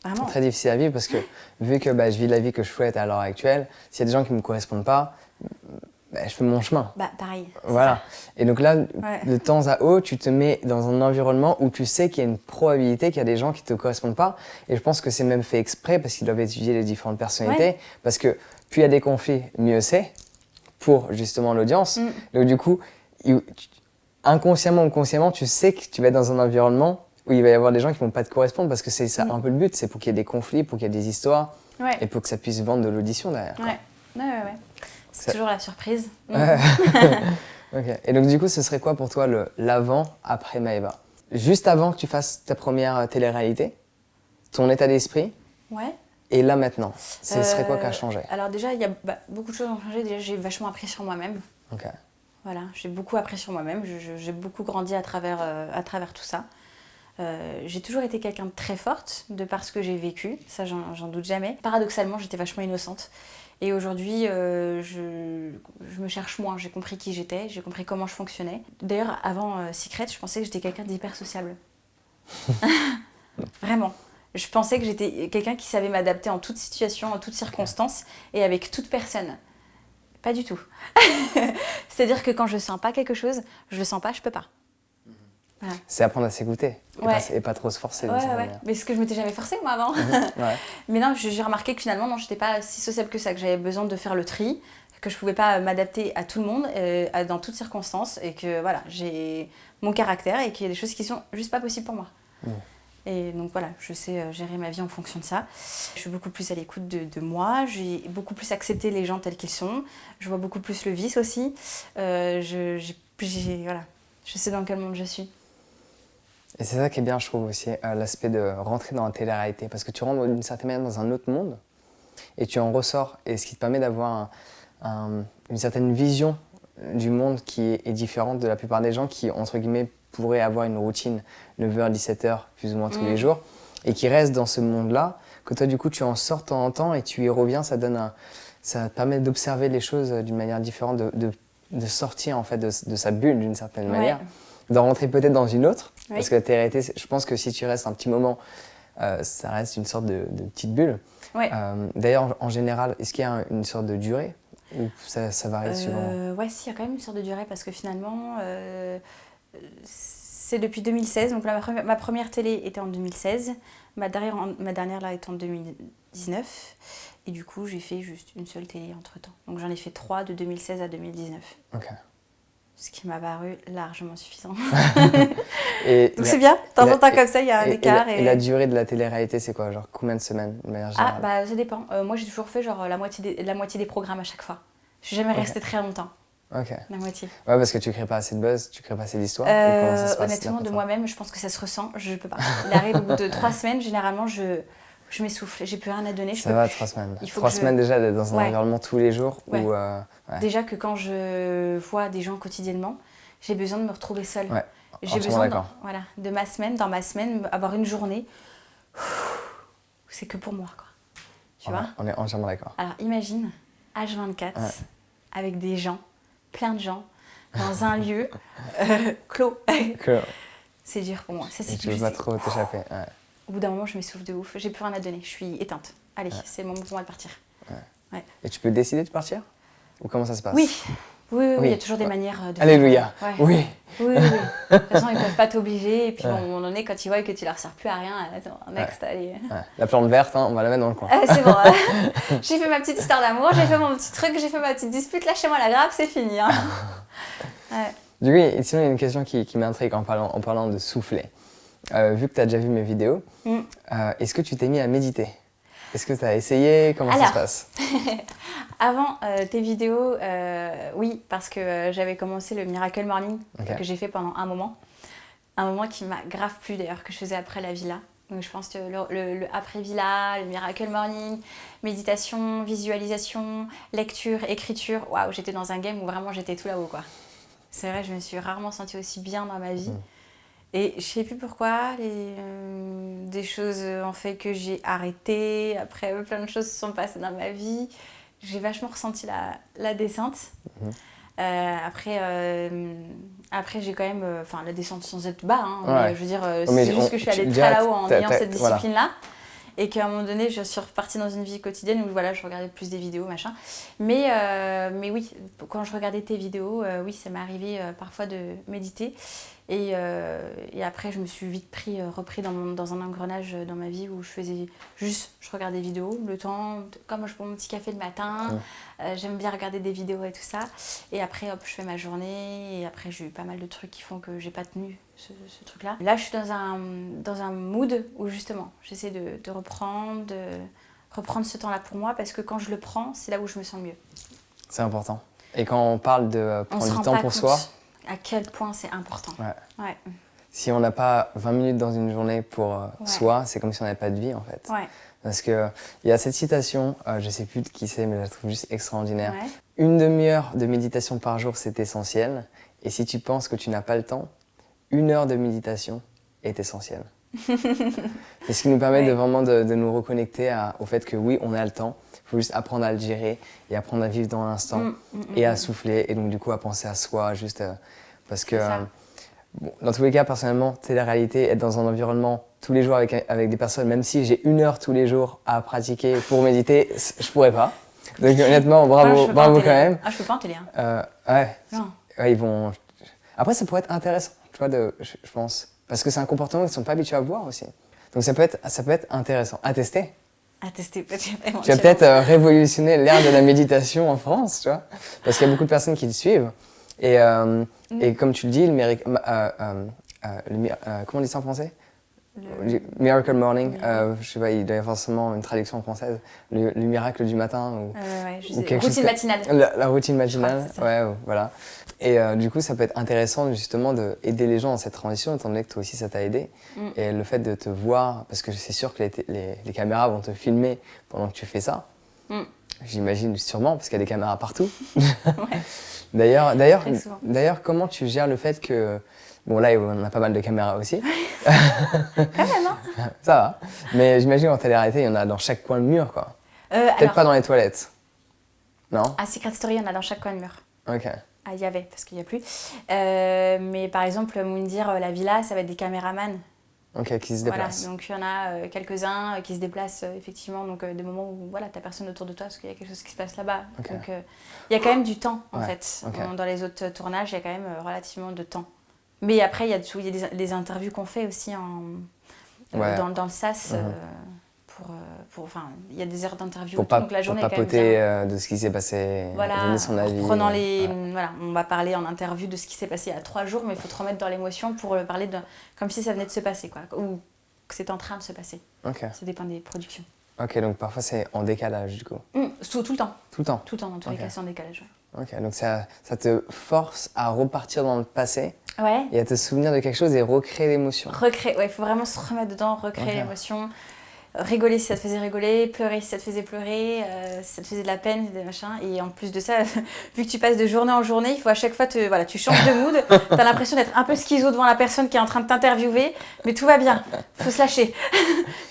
Speaker 2: Vraiment.
Speaker 1: Très difficile à vivre parce que vu que je vis la vie que je souhaite à l'heure actuelle, s'il y a des gens qui ne me correspondent pas, je fais mon chemin.
Speaker 2: Pareil.
Speaker 1: Voilà. Et donc là, de temps à autre, tu te mets dans un environnement où tu sais qu'il y a une probabilité qu'il y a des gens qui ne te correspondent pas. Et je pense que c'est même fait exprès parce qu'ils doivent étudier les différentes personnalités. Parce que plus il y a des conflits, mieux c'est pour justement l'audience. Donc du coup, inconsciemment ou consciemment, tu sais que tu vas être dans un environnement où il va y avoir des gens qui ne vont pas te correspondre parce que c'est ça un peu le but, c'est pour qu'il y ait des conflits, pour qu'il y ait des histoires et pour que ça puisse vendre de l'audition derrière.
Speaker 2: Ouais. C'est toujours la surprise.
Speaker 1: Okay. Et donc du coup, ce serait quoi pour toi l'avant, après Maëva? Juste avant que tu fasses ta première télé-réalité, ton état d'esprit et là maintenant, ce serait quoi qui a changé?
Speaker 2: Alors déjà, il y a beaucoup de choses ont changé. Déjà, j'ai vachement appris sur moi-même.
Speaker 1: Okay.
Speaker 2: Voilà, j'ai beaucoup appris sur moi-même. J'ai beaucoup grandi à travers tout ça. J'ai toujours été quelqu'un de très forte, de par ce que j'ai vécu. Ça, j'en doute jamais. Paradoxalement, j'étais vachement innocente. Et aujourd'hui, je me cherche moins. J'ai compris qui j'étais, j'ai compris comment je fonctionnais. D'ailleurs, avant Secret, je pensais que j'étais quelqu'un d'hyper sociable. Vraiment. Je pensais que j'étais quelqu'un qui savait m'adapter en toute situation, en toutes circonstances et avec toute personne. Pas du tout. C'est-à-dire que quand je sens pas quelque chose, je le sens pas, je peux pas.
Speaker 1: Voilà. C'est apprendre à s'écouter et pas trop se forcer.
Speaker 2: Mais ce que je m'étais jamais forcée moi avant. Mais non, j'ai remarqué que finalement, non, j'étais pas si sociable que ça, que j'avais besoin de faire le tri, que je pouvais pas m'adapter à tout le monde, dans toutes circonstances, et que voilà, j'ai mon caractère et qu'il y a des choses qui sont juste pas possibles pour moi. Et donc voilà, je sais gérer ma vie en fonction de ça. Je suis beaucoup plus à l'écoute de moi, j'ai beaucoup plus accepté les gens tels qu'ils sont, je vois beaucoup plus le vice aussi. Je sais dans quel monde je suis.
Speaker 1: Et c'est ça qui est bien, je trouve aussi, l'aspect de rentrer dans la télé-réalité. Parce que tu rentres d'une certaine manière dans un autre monde et tu en ressors. Et ce qui te permet d'avoir une certaine vision du monde qui est différente de la plupart des gens qui, entre guillemets, pourraient avoir une routine 9h, 17h, plus ou moins tous les jours, et qui restent dans ce monde-là, que toi, du coup, tu en sors de temps en temps et tu y reviens, ça te permet d'observer les choses d'une manière différente, de sortir en fait de sa bulle d'une certaine manière, d'en rentrer peut-être dans une autre, parce que la télé-réalité, je pense que si tu restes un petit moment, ça reste une sorte de petite bulle. D'ailleurs, en général, est-ce qu'il y a une sorte de durée ou ça varie suivant?
Speaker 2: Ouais, si, il y a quand même une sorte de durée, parce que finalement, c'est depuis 2016, donc ma première télé était en 2016, ma dernière là est en 2019, et du coup j'ai fait juste une seule télé entre temps. Donc j'en ai fait 3 de 2016 à 2019.
Speaker 1: Ok.
Speaker 2: Ce qui m'a paru largement suffisant.
Speaker 1: Donc
Speaker 2: c'est bien, de temps en temps comme ça il y a un écart.
Speaker 1: Et la durée de la télé-réalité c'est quoi? Genre combien de semaines de manière générale?
Speaker 2: Ça dépend. Moi j'ai toujours fait genre la moitié des programmes à chaque fois. Je suis jamais restée très longtemps.
Speaker 1: Ok.
Speaker 2: La moitié.
Speaker 1: Ouais, parce que tu crées pas assez de buzz, tu crées pas assez d'histoire.
Speaker 2: Honnêtement, de moi-même, je pense que ça se ressent. Je peux pas. Il arrive au bout de 3 semaines, généralement, je m'essouffle. J'ai plus rien à donner.
Speaker 1: Ça va, 3 semaines. 3 semaines déjà d'être dans un environnement tous les jours. Où,
Speaker 2: Déjà que quand je vois des gens quotidiennement, j'ai besoin de me retrouver seule.
Speaker 1: Ouais.
Speaker 2: J'ai besoin de ma semaine, dans ma semaine, avoir une journée. C'est que pour moi, quoi. Tu vois ?
Speaker 1: On est entièrement d'accord.
Speaker 2: Alors imagine, H24, avec des gens. Plein de gens, dans un lieu clos. C'est dur pour moi.
Speaker 1: Tu ne veux pas trop t'échapper.
Speaker 2: Au bout d'un moment, je m'essouffle de ouf. J'ai plus rien à donner. Je suis éteinte. Allez, c'est le moment pour moi de partir.
Speaker 1: Et tu peux décider de partir? Ou comment ça se passe?
Speaker 2: Oui. Oui, il y a toujours des manières de
Speaker 1: Alléluia.
Speaker 2: faire.
Speaker 1: Oui.
Speaker 2: Oui. De toute façon, ils ne peuvent pas t'obliger. Et puis, bon, à un moment donné, quand ils voient que tu ne leur sers plus à rien, attends, next, allez.
Speaker 1: La plante verte, on va la mettre dans le coin.
Speaker 2: C'est bon. J'ai fait ma petite histoire d'amour, j'ai fait mon petit truc, j'ai fait ma petite dispute, lâchez-moi la grappe, c'est fini. Hein.
Speaker 1: Du coup, sinon, il y a une question qui m'intrigue en parlant de souffler. Vu que tu as déjà vu mes vidéos, est-ce que tu t'es mis à méditer? Est-ce que tu as essayé? Comment ça se passe?
Speaker 2: Avant tes vidéos, oui, parce que j'avais commencé le Miracle Morning que j'ai fait pendant un moment qui m'a grave plu d'ailleurs, que je faisais après la villa. Donc je pense que le après villa, le Miracle Morning, méditation, visualisation, lecture, écriture, waouh, j'étais dans un game où vraiment j'étais tout là-haut, quoi. C'est vrai, je me suis rarement sentie aussi bien dans ma vie. Et je sais plus pourquoi, des choses ont fait que j'ai arrêté, après plein de choses se sont passées dans ma vie. J'ai vachement ressenti la descente. Après, j'ai quand même... Enfin, la descente sans être bas, hein, mais je veux dire, c'est juste que je suis allée très là-haut en ayant cette discipline-là. Et qu'à un moment donné, je suis repartie dans une vie quotidienne où voilà, je regardais plus des vidéos, machin. Mais oui, quand je regardais tes vidéos, oui, ça m'est arrivé parfois de méditer. Et après, je me suis vite repris dans un engrenage dans ma vie où je regardais des vidéos, le temps, comme je prends mon petit café le matin, j'aime bien regarder des vidéos et tout ça. Et après, hop, je fais ma journée. Et après, j'ai eu pas mal de trucs qui font que j'ai pas tenu ce truc-là. Là, je suis dans un mood où justement, j'essaie de reprendre ce temps-là pour moi parce que quand je le prends, c'est là où je me sens mieux.
Speaker 1: C'est important. Et quand on parle de prendre du temps pour soi,
Speaker 2: à quel point c'est important. Ouais.
Speaker 1: Si on n'a pas 20 minutes dans une journée pour soi, c'est comme si on n'avait pas de vie en fait.
Speaker 2: Ouais.
Speaker 1: Parce qu'il y a cette citation, je ne sais plus de qui c'est, mais je la trouve juste extraordinaire. Ouais. 1 demi-heure de méditation par jour, c'est essentiel. Et si tu penses que tu n'as pas le temps, 1 heure de méditation est essentielle. C'est ce qui nous permet de vraiment de nous reconnecter au fait que oui, on a le temps. Il faut juste apprendre à le gérer et apprendre à vivre dans l'instant et à souffler et donc du coup à penser à soi juste parce que bon, dans tous les cas personnellement télé-réalité, être dans un environnement tous les jours avec des personnes, même si j'ai 1 heure tous les jours à pratiquer pour méditer, je pourrais pas. Donc honnêtement bravo quand même.
Speaker 2: Je peux pas en télé.
Speaker 1: Ouais, ils vont. Après ça pourrait être intéressant, tu vois, je pense, parce que c'est un comportement qu'ils sont pas habitués à voir aussi. Donc ça peut être intéressant à tester.
Speaker 2: À tester peut-être.
Speaker 1: Tu vas peut-être révolutionner l'ère de la méditation en France, tu vois, parce qu'il y a beaucoup de personnes qui te suivent. Et comme tu le dis, comment on dit ça en français? Miracle Morning, je sais pas, il doit y avoir forcément une traduction française. Le miracle du matin ou quelque chose.
Speaker 2: Routine matinale.
Speaker 1: La routine matinale, voilà. Et du coup, ça peut être intéressant justement d'aider les gens dans cette transition, étant donné que toi aussi ça t'a aidé. Et le fait de te voir, parce que c'est sûr que les caméras vont te filmer pendant que tu fais ça. J'imagine sûrement, parce qu'il y a des caméras partout. D'ailleurs, comment tu gères le fait que... Bon, là, on a pas mal de caméras aussi.
Speaker 2: Quand même, hein.
Speaker 1: Ça va. Mais j'imagine qu'en télé-réalité, il y en a dans chaque coin de mur, quoi. Peut-être pas dans les toilettes. Non?
Speaker 2: À Secret Story, il y en a dans chaque coin de mur.
Speaker 1: Ok.
Speaker 2: Ah, il y avait, parce qu'il n'y a plus. Mais par exemple, Moundir, la villa, ça va être des caméramans.
Speaker 1: Ok, qui se déplacent.
Speaker 2: Voilà, donc il y en a quelques-uns qui se déplacent effectivement, donc des moments où voilà, tu n'as personne autour de toi parce qu'il y a quelque chose qui se passe là-bas. Okay. Donc il y a quand même du temps en fait. Okay. Dans les autres tournages, il y a quand même relativement de temps. Mais après, il y a des interviews qu'on fait aussi dans le SAS. Il y a des heures d'interview donc la journée
Speaker 1: pour papoter de ce qui s'est passé, donner son avis.
Speaker 2: On va parler en interview de ce qui s'est passé il y a 3 jours, mais il faut te remettre dans l'émotion pour parler comme si ça venait de se passer, quoi, ou que c'est en train de se passer.
Speaker 1: Okay.
Speaker 2: Ça dépend des productions.
Speaker 1: Ok, donc parfois c'est en décalage du coup.
Speaker 2: Tout le temps.
Speaker 1: Tout le temps.
Speaker 2: Tout le temps, dans tous les cas, c'est en décalage. Ouais.
Speaker 1: Ok, donc ça te force à repartir dans le passé.
Speaker 2: Ouais.
Speaker 1: Et à te souvenir de quelque chose et recréer l'émotion.
Speaker 2: Il faut vraiment se remettre dedans, recréer l'émotion. Rigoler si ça te faisait rigoler, pleurer si ça te faisait pleurer, si ça te faisait de la peine, des machins. Et en plus de ça, vu que tu passes de journée en journée, il faut à chaque fois tu changes de mood. T'as l'impression d'être un peu schizo devant la personne qui est en train de t'interviewer, mais tout va bien, faut se lâcher.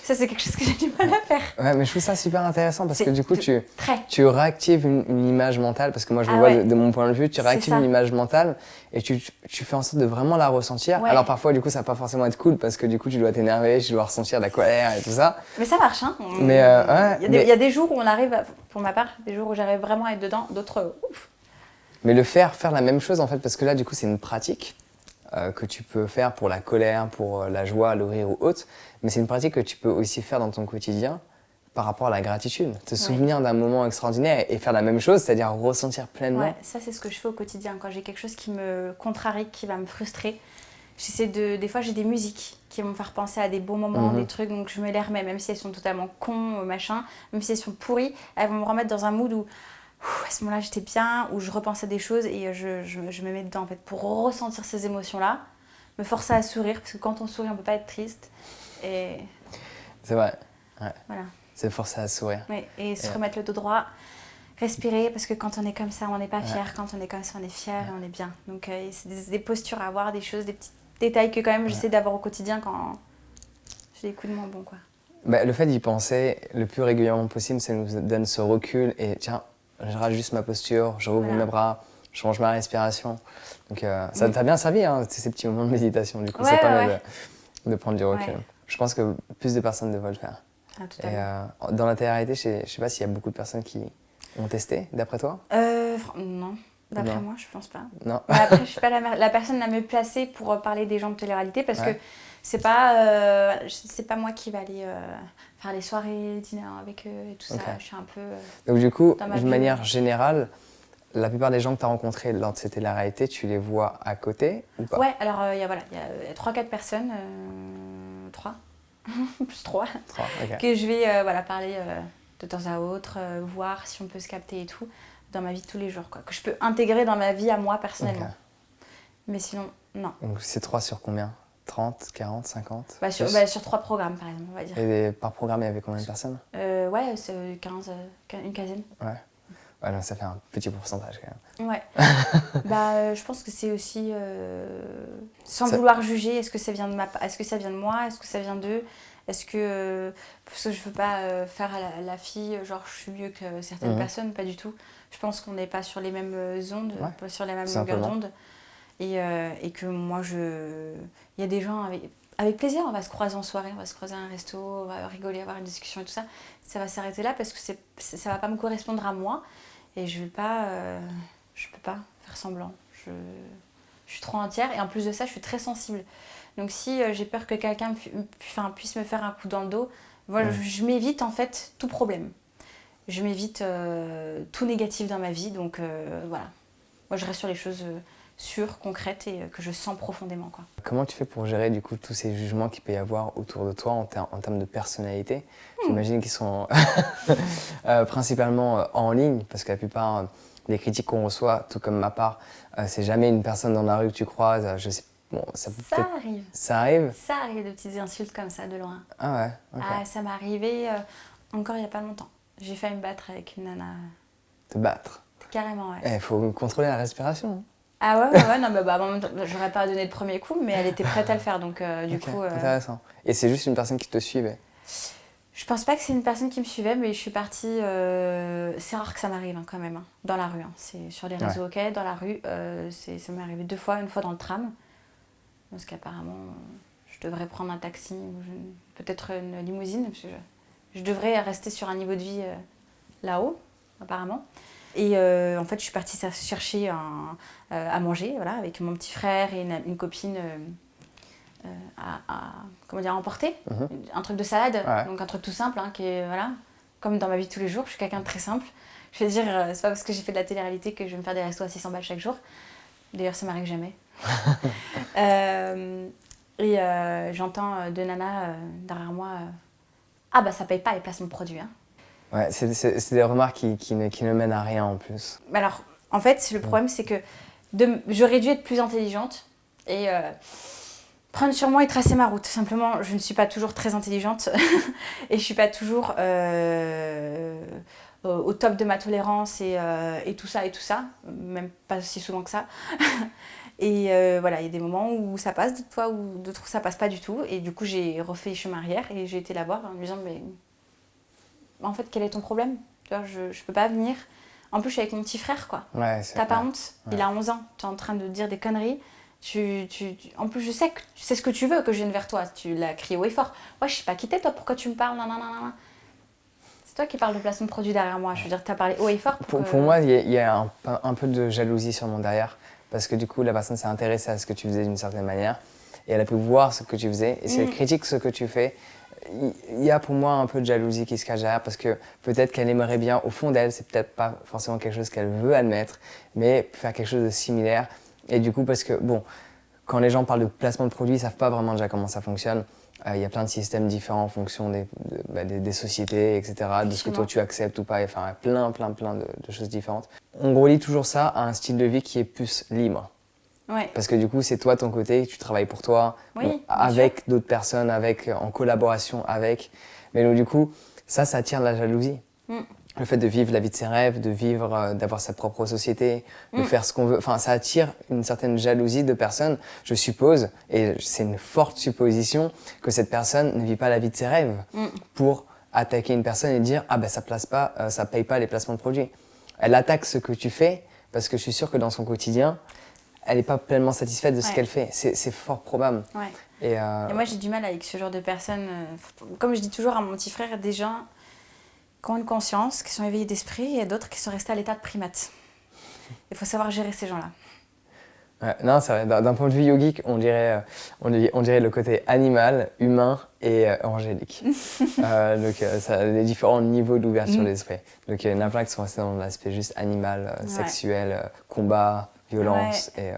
Speaker 2: Ça, c'est quelque chose que j'ai du mal à faire.
Speaker 1: Ouais, mais je trouve ça super intéressant parce que du coup, tu réactives une image mentale, parce que moi je le vois de mon point de vue, tu réactives une image mentale et tu fais en sorte de vraiment la ressentir. Ouais. Alors parfois, du coup, ça va pas forcément être cool parce que du coup, tu dois t'énerver, tu dois ressentir de la colère et tout ça.
Speaker 2: Mais ça marche, hein. Il y a des jours où on arrive, pour ma part, des jours où j'arrive vraiment à être dedans, d'autres, ouf.
Speaker 1: Mais faire la même chose en fait, parce que là du coup c'est une pratique que tu peux faire pour la colère, pour la joie, le rire ou autre, mais c'est une pratique que tu peux aussi faire dans ton quotidien par rapport à la gratitude. Te souvenir d'un moment extraordinaire et faire la même chose, c'est-à-dire ressentir pleinement.
Speaker 2: Ouais, ça c'est ce que je fais au quotidien. Quand j'ai quelque chose qui me contrarie, qui va me frustrer, des fois j'ai des musiques qui vont me faire penser à des beaux moments, des trucs, donc je me les remets, même si elles sont totalement cons, machin, même si elles sont pourries, elles vont me remettre dans un mood où à ce moment-là j'étais bien, où je repensais des choses et je me mets dedans en fait pour ressentir ces émotions-là, me forcer à sourire, parce que quand on sourit on peut pas être triste. Et...
Speaker 1: C'est vrai, ouais.
Speaker 2: Voilà.
Speaker 1: C'est forcer à sourire.
Speaker 2: Oui, et se remettre le dos droit, respirer, parce que quand on est comme ça on n'est pas fier, quand on est comme ça on est fier et on est bien. Donc c'est des postures à avoir, des choses, des petits détails que quand même j'essaie d'avoir au quotidien quand j'ai des coups de moins bons, quoi.
Speaker 1: Bah, le fait d'y penser le plus régulièrement possible, ça nous donne ce recul et tiens, je rajuste ma posture, je rouvre mes bras, je change ma respiration. Donc ça t'a bien servi, hein, ces petits moments de méditation, du coup c'est pas mal de prendre du recul. Ouais. Je pense que plus de personnes devraient le faire.
Speaker 2: Ah, totalement.
Speaker 1: Et dans la télé-réalité, je sais pas s'il y a beaucoup de personnes qui ont testé, d'après toi?
Speaker 2: Non. D'après moi, je pense pas.
Speaker 1: Non.
Speaker 2: Mais après, je suis pas la personne la mieux placée pour parler des gens de télé-réalité parce que c'est pas moi qui va aller faire les soirées, les dîners avec eux et tout ça. Je suis un peu.
Speaker 1: Donc du coup, d'une manière générale, la plupart des gens que tu as rencontrés lors de cette télé-réalité, tu les vois à côté ou pas?
Speaker 2: Ouais, alors il y a 3-4 personnes, 3 plus 3, okay. Que je vais parler de temps à autre, voir si on peut se capter et tout. Dans ma vie de tous les jours, quoi, que je peux intégrer dans ma vie à moi personnellement. Okay. Mais sinon, non.
Speaker 1: Donc c'est 3 sur combien? 30, 40, 50?
Speaker 2: Sur 3 programmes par exemple, on va dire.
Speaker 1: Et par programme, il y avait combien de personnes?
Speaker 2: Ouais, c'est une quinzaine.
Speaker 1: Ouais, donc ça fait un petit pourcentage quand même.
Speaker 2: Ouais. Je pense que c'est aussi, sans vouloir juger, est-ce que ça vient de moi, est-ce que ça vient d'eux? Est-ce que, parce que je veux pas faire la fille, genre je suis mieux que certaines personnes, pas du tout. Je pense qu'on n'est pas sur les mêmes ondes, pas sur les mêmes longueurs d'onde. Et que moi, il y a des gens avec plaisir, on va se croiser en soirée, on va se croiser à un resto, on va rigoler, avoir une discussion et tout ça. Ça va s'arrêter là parce que ça va pas me correspondre à moi. Et je peux pas faire semblant. Je suis trop entière et en plus de ça, je suis très sensible. Donc si j'ai peur que quelqu'un puisse me faire un coup dans le dos, voilà, je m'évite en fait tout problème. Je m'évite tout négatif dans ma vie. Donc voilà. Moi, je reste sur les choses sûres, concrètes et que je sens profondément, quoi.
Speaker 1: Comment tu fais pour gérer du coup tous ces jugements qu'il peut y avoir autour de toi en termes de personnalité? J'imagine qu'ils sont principalement en ligne, parce que la plupart des critiques qu'on reçoit, tout comme ma part, c'est jamais une personne dans la rue que tu croises. Je sais, bon,
Speaker 2: ça arrive.
Speaker 1: Ça arrive?
Speaker 2: Ça arrive, de petites insultes comme ça, de loin.
Speaker 1: Ah ouais, okay.
Speaker 2: Ah, ça m'est arrivé encore il n'y a pas longtemps. J'ai failli me battre avec une nana.
Speaker 1: Te battre?
Speaker 2: Carrément, ouais.
Speaker 1: Il faut contrôler la respiration. Hein.
Speaker 2: Ah ouais, non, j'aurais pas donné le premier coup, mais elle était prête à le faire, donc du coup...
Speaker 1: Intéressant. Et c'est juste une personne qui te suivait?
Speaker 2: Je pense pas que c'est une personne qui me suivait, mais je suis partie... C'est rare que ça m'arrive, hein, quand même, hein, dans la rue. Hein. C'est sur les réseaux, ok, dans la rue, ça m'est arrivé 2 fois, une fois dans le tram, parce qu'apparemment, je devrais prendre un taxi, ou peut-être une limousine, parce que je devrais rester sur un niveau de vie là-haut, apparemment. Et en fait, je suis partie chercher à manger, voilà, avec mon petit frère et une copine à emporter. Un truc de salade, donc un truc tout simple, hein, qui est, voilà, comme dans ma vie de tous les jours. Je suis quelqu'un de très simple. Je veux dire, c'est pas parce que j'ai fait de la télé-réalité que je vais me faire des restos à 600 balles chaque jour. D'ailleurs, ça m'arrive jamais. J'entends 2 nanas derrière moi. Ah bah ça paye pas les placements de produits, hein.
Speaker 1: Ouais, c'est des remarques qui ne mènent à rien en plus.
Speaker 2: Alors, en fait, le problème, c'est que j'aurais dû être plus intelligente et prendre sur moi et tracer ma route. Simplement, je ne suis pas toujours très intelligente et je ne suis pas toujours au top de ma tolérance et tout ça, même pas aussi souvent que ça. Et voilà, il y a des moments où ça passe, d'autres fois où d'autres ça passe pas du tout. Et du coup, j'ai refait chemin arrière et j'ai été la voir en lui disant, mais en fait, quel est ton problème? Je peux pas venir. En plus, je suis avec mon petit frère, quoi.
Speaker 1: Ouais,
Speaker 2: t'as pas honte? Ouais. Il a 11 ans. Tu es en train de dire des conneries. En plus, je sais que tu sais ce que tu veux que je vienne vers toi. Tu l'as crié haut et fort. Ouais, je sais pas qui t'es, toi, pourquoi tu me parles? Non. toi qui parles de placement de produit derrière moi. Je veux dire, tu as parlé haut et fort.
Speaker 1: Pour moi, il y a un peu de jalousie sur mon derrière. Parce que du coup, la personne s'est intéressée à ce que tu faisais d'une certaine manière. Et elle a pu voir ce que tu faisais. Et si elle critique ce que tu fais, il y a pour moi un peu de jalousie qui se cache derrière. Parce que peut-être qu'elle aimerait bien, au fond d'elle, c'est peut-être pas forcément quelque chose qu'elle veut admettre, mais faire quelque chose de similaire. Et du coup, parce que, bon, quand les gens parlent de placement de produits, ils ne savent pas vraiment déjà comment ça fonctionne. Il y a plein de systèmes différents en fonction des sociétés, etc., de ce que toi tu acceptes ou pas. Enfin, plein de choses différentes. On relie toujours ça à un style de vie qui est plus libre.
Speaker 2: Ouais.
Speaker 1: Parce que du coup, c'est toi ton côté, tu travailles pour toi,
Speaker 2: oui,
Speaker 1: avec d'autres personnes, en collaboration avec. Mais donc du coup, ça attire de la jalousie. Le fait de vivre la vie de ses rêves, de vivre, d'avoir sa propre société, de faire ce qu'on veut. Enfin, ça attire une certaine jalousie de personnes. Je suppose, et c'est une forte supposition, que cette personne ne vit pas la vie de ses rêves pour attaquer une personne et dire « Ah ben ça paye pas les placements de produits ». Elle attaque ce que tu fais parce que je suis sûr que dans son quotidien, elle n'est pas pleinement satisfaite de ce qu'elle fait. C'est fort probable.
Speaker 2: Ouais.
Speaker 1: Et
Speaker 2: moi, j'ai du mal avec ce genre de personnes. Comme je dis toujours à mon petit frère, des gens qui ont une conscience, qui sont éveillés d'esprit, et d'autres qui sont restés à l'état de primates. Il faut savoir gérer ces gens-là.
Speaker 1: Ouais, non, c'est vrai. D'un point de vue yogique, on dirait le côté animal, humain et angélique. Donc, ça a des différents niveaux d'ouverture d'esprit. Donc, il y en a plein qui sont restés dans l'aspect juste animal, sexuel, combat, violence, et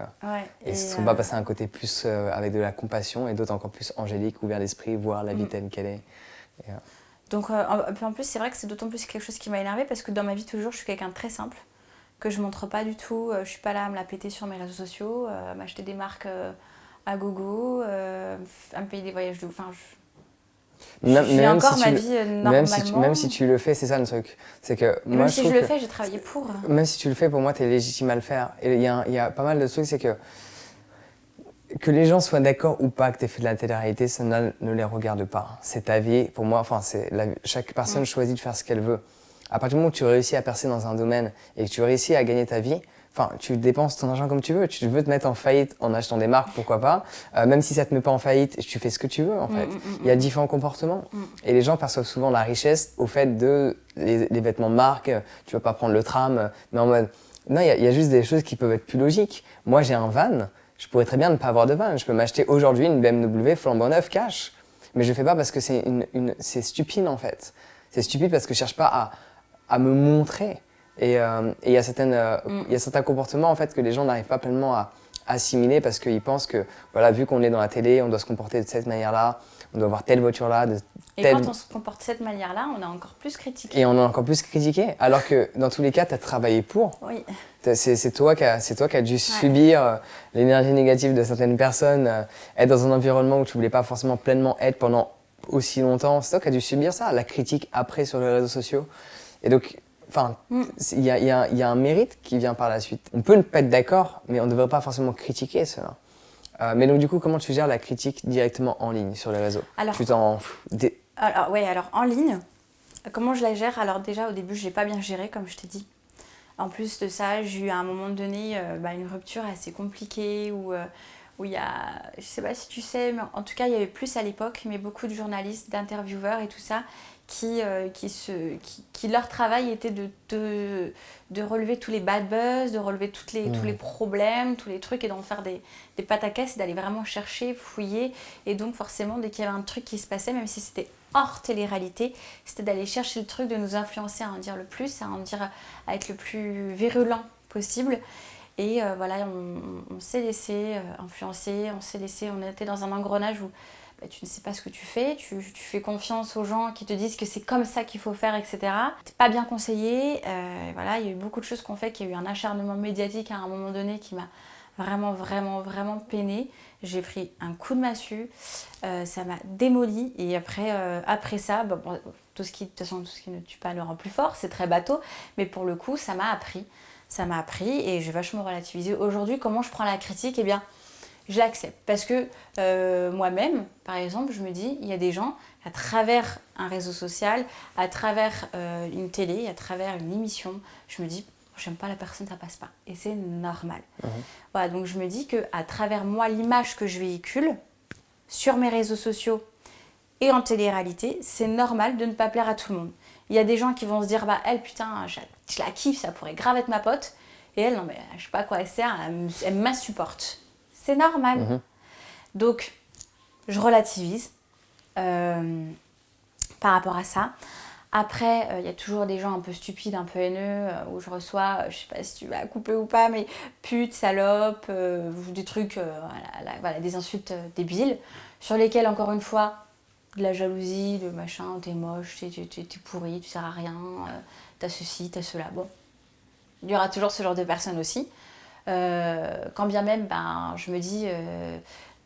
Speaker 1: ne sont pas passés à un côté plus avec de la compassion, et d'autres encore plus angélique, ouvert d'esprit, voir la vie telle qu'elle est. Et,
Speaker 2: donc, en plus, c'est vrai que c'est d'autant plus quelque chose qui m'a énervée, parce que dans ma vie, toujours, je suis quelqu'un de très simple, que je montre pas du tout. Je suis pas là à me la péter sur mes réseaux sociaux, à m'acheter des marques à gogo, à me payer des voyages de... Enfin, je vis encore ma vie normalement.
Speaker 1: Même si tu le fais, c'est ça le truc. C'est que moi,
Speaker 2: même si je le fais, j'ai travaillé pour.
Speaker 1: Même si tu le fais, pour moi, tu es légitime à le faire. Et il y a pas mal de trucs, c'est que les gens soient d'accord ou pas que tu aies fait de la télé-réalité, ça ne les regarde pas. C'est ta vie. Pour moi, enfin, chaque personne choisit de faire ce qu'elle veut. À partir du moment où tu réussis à percer dans un domaine et que tu réussis à gagner ta vie, enfin, tu dépenses ton argent comme tu veux. Tu veux te mettre en faillite en achetant des marques, pourquoi pas. Même si ça te met pas en faillite, tu fais ce que tu veux, en fait. Il y a différents comportements. Et les gens perçoivent souvent la richesse au fait de les vêtements marques. Tu vas pas prendre le tram, mais en mode... Non, il y a juste des choses qui peuvent être plus logiques. Moi, j'ai un van. Je pourrais très bien ne pas avoir de van. Je peux m'acheter aujourd'hui une BMW flambant neuve cash. Mais je le fais pas parce que c'est stupide, en fait. C'est stupide parce que je cherche pas à me montrer. Et il y a certains comportements en fait, que les gens n'arrivent pas pleinement à assimiler parce qu'ils pensent que, voilà, vu qu'on est dans la télé, on doit se comporter de cette manière-là, on doit avoir telle voiture-là.
Speaker 2: Et quand on se comporte de cette manière-là, on est encore plus critiqué.
Speaker 1: Et on est encore plus critiqué, alors que dans tous les cas, tu as travaillé pour.
Speaker 2: Oui.
Speaker 1: C'est toi qui as dû subir l'énergie négative de certaines personnes, être dans un environnement où tu voulais pas forcément pleinement être pendant aussi longtemps. C'est toi qui as dû subir ça, la critique après sur les réseaux sociaux. Et donc, enfin, il y a un mérite qui vient par la suite. On peut ne pas être d'accord, mais on ne devrait pas forcément critiquer cela. Mais donc du coup, comment tu gères la critique directement en ligne sur les réseaux?
Speaker 2: Alors en ligne, comment je la gère? Alors déjà au début, je l'ai pas bien géré comme je t'ai dit. En plus de ça, j'ai eu à un moment donné une rupture assez compliquée où il y a, je sais pas si tu sais, mais en tout cas il y avait plus à l'époque, mais beaucoup de journalistes, d'intervieweurs et tout ça, qui leur travail était de relever tous les bad buzz, de relever tous les problèmes, tous les trucs et d'en faire des pâtes à caisse et d'aller vraiment chercher, fouiller. Et donc forcément, dès qu'il y avait un truc qui se passait, même si c'était hors télé-réalité, c'était d'aller chercher le truc, de nous influencer à en dire le plus, à être le plus virulent possible. Et voilà, on s'est laissé influencer, on était dans un engrenage où tu ne sais pas ce que tu fais, tu fais confiance aux gens qui te disent que c'est comme ça qu'il faut faire, etc. T'es pas bien conseillé. Voilà, il y a eu beaucoup de choses qu'on fait, qu'il y a eu un acharnement médiatique à un moment donné qui m'a vraiment peinée. J'ai pris un coup de massue, ça m'a démoli. Et après ça, de toute façon, tout ce qui ne tue pas le rend plus fort, c'est très bateau. Mais pour le coup, ça m'a appris et j'ai vachement relativisé. Aujourd'hui, comment je prends la critique? Eh bien, je l'accepte parce que moi-même, par exemple, je me dis, il y a des gens à travers un réseau social, à travers une télé, à travers une émission, je me dis, j'aime pas la personne, ça passe pas. Et c'est normal. Voilà, donc je me dis qu'à travers moi, l'image que je véhicule sur mes réseaux sociaux Et en télé-réalité, c'est normal de ne pas plaire à tout le monde. Il y a des gens qui vont se dire, bah elle, putain, je la kiffe, ça pourrait grave être ma pote. Et elle, non mais je sais pas à quoi elle sert, elle m'insupporte. C'est normal. Donc, je relativise par rapport à ça. Après, il y a toujours des gens un peu stupides, un peu haineux, où je reçois, je sais pas si tu vas couper ou pas, mais pute, salope, ou des trucs, voilà, des insultes débiles, sur lesquels, encore une fois, de la jalousie, de machin, t'es moche, t'es pourri, tu sers à rien, t'as ceci, t'as cela. Bon, il y aura toujours ce genre de personnes aussi. Quand bien même, je me dis,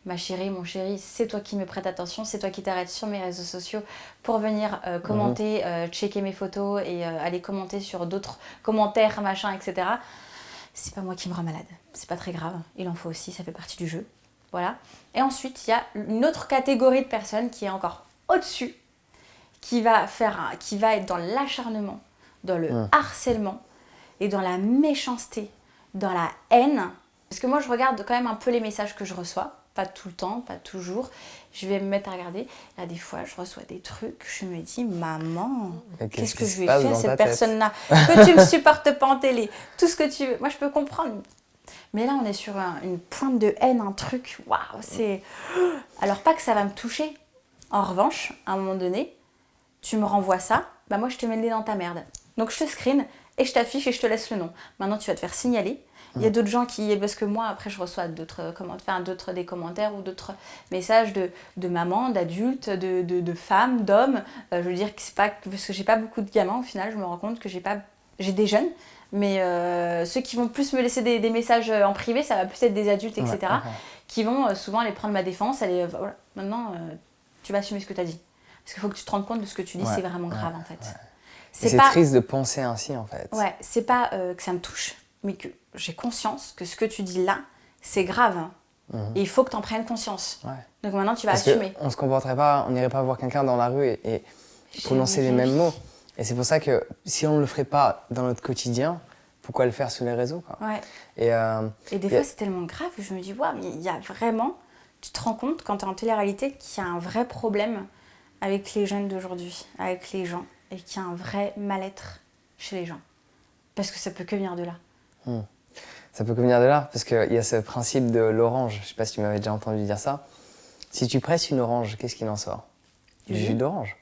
Speaker 2: ma chérie, mon chéri, c'est toi qui me prêtes attention, c'est toi qui t'arrêtes sur mes réseaux sociaux pour venir commenter, checker mes photos et aller commenter sur d'autres commentaires, machin, etc. C'est pas moi qui me rend malade, c'est pas très grave, il en faut aussi, ça fait partie du jeu. Voilà. Et ensuite, il y a une autre catégorie de personnes qui est encore au-dessus, qui va être dans l'acharnement, dans le harcèlement et dans la méchanceté, dans la haine. Parce que moi, je regarde quand même un peu les messages que je reçois. Pas tout le temps, pas toujours. Je vais me mettre à regarder. Là, des fois, je reçois des trucs. Je me dis, maman, qu'est-ce que je lui ai fait à cette personne-là que tu ne supportes pas en télé. Tout ce que tu veux. Moi, je peux comprendre. Mais là, on est sur une pointe de haine, un truc. Waouh, c'est... Alors, pas que ça va me toucher. En revanche, à un moment donné, tu me renvoies ça. Bah, moi, je te mets le nez dans ta merde. Donc, je te screen et je t'affiche et je te laisse le nom. Maintenant, tu vas te faire signaler. Il y a d'autres gens qui... Parce que moi, après, je reçois d'autres des commentaires ou d'autres messages de mamans, d'adultes, de femmes, d'hommes. Je veux dire que c'est pas... Parce que j'ai pas beaucoup de gamins, au final, je me rends compte que j'ai des jeunes. Mais ceux qui vont plus me laisser des messages en privé, ça va plus être des adultes, etc. Qui vont souvent aller prendre ma défense. Voilà, maintenant, tu vas assumer ce que tu as dit. Parce qu'il faut que tu te rendes compte de ce que tu dis, c'est vraiment grave, en fait.
Speaker 1: C'est triste de penser ainsi, en fait.
Speaker 2: Ouais, c'est pas que ça me touche, mais que j'ai conscience que ce que tu dis là, c'est grave. Et il faut que tu en prennes conscience. Donc maintenant, tu vas assumer.
Speaker 1: On se comporterait pas, on n'irait pas voir quelqu'un dans la rue et prononcer les mêmes mots. Et c'est pour ça que si on ne le ferait pas dans notre quotidien, pourquoi le faire sur les réseaux, quoi.
Speaker 2: Et des fois, c'est tellement grave que je me dis, mais il y a vraiment... Tu te rends compte, quand tu es en télé-réalité, qu'il y a un vrai problème avec les jeunes d'aujourd'hui, avec les gens, et qu'il y a un vrai mal-être chez les gens. Parce que ça peut que venir de là.
Speaker 1: Ça peut que venir de là, parce qu'il y a ce principe de l'orange. Je ne sais pas si tu m'avais déjà entendu dire ça. Si tu presses une orange, qu'est-ce qu'il en sort? Du jus d'orange.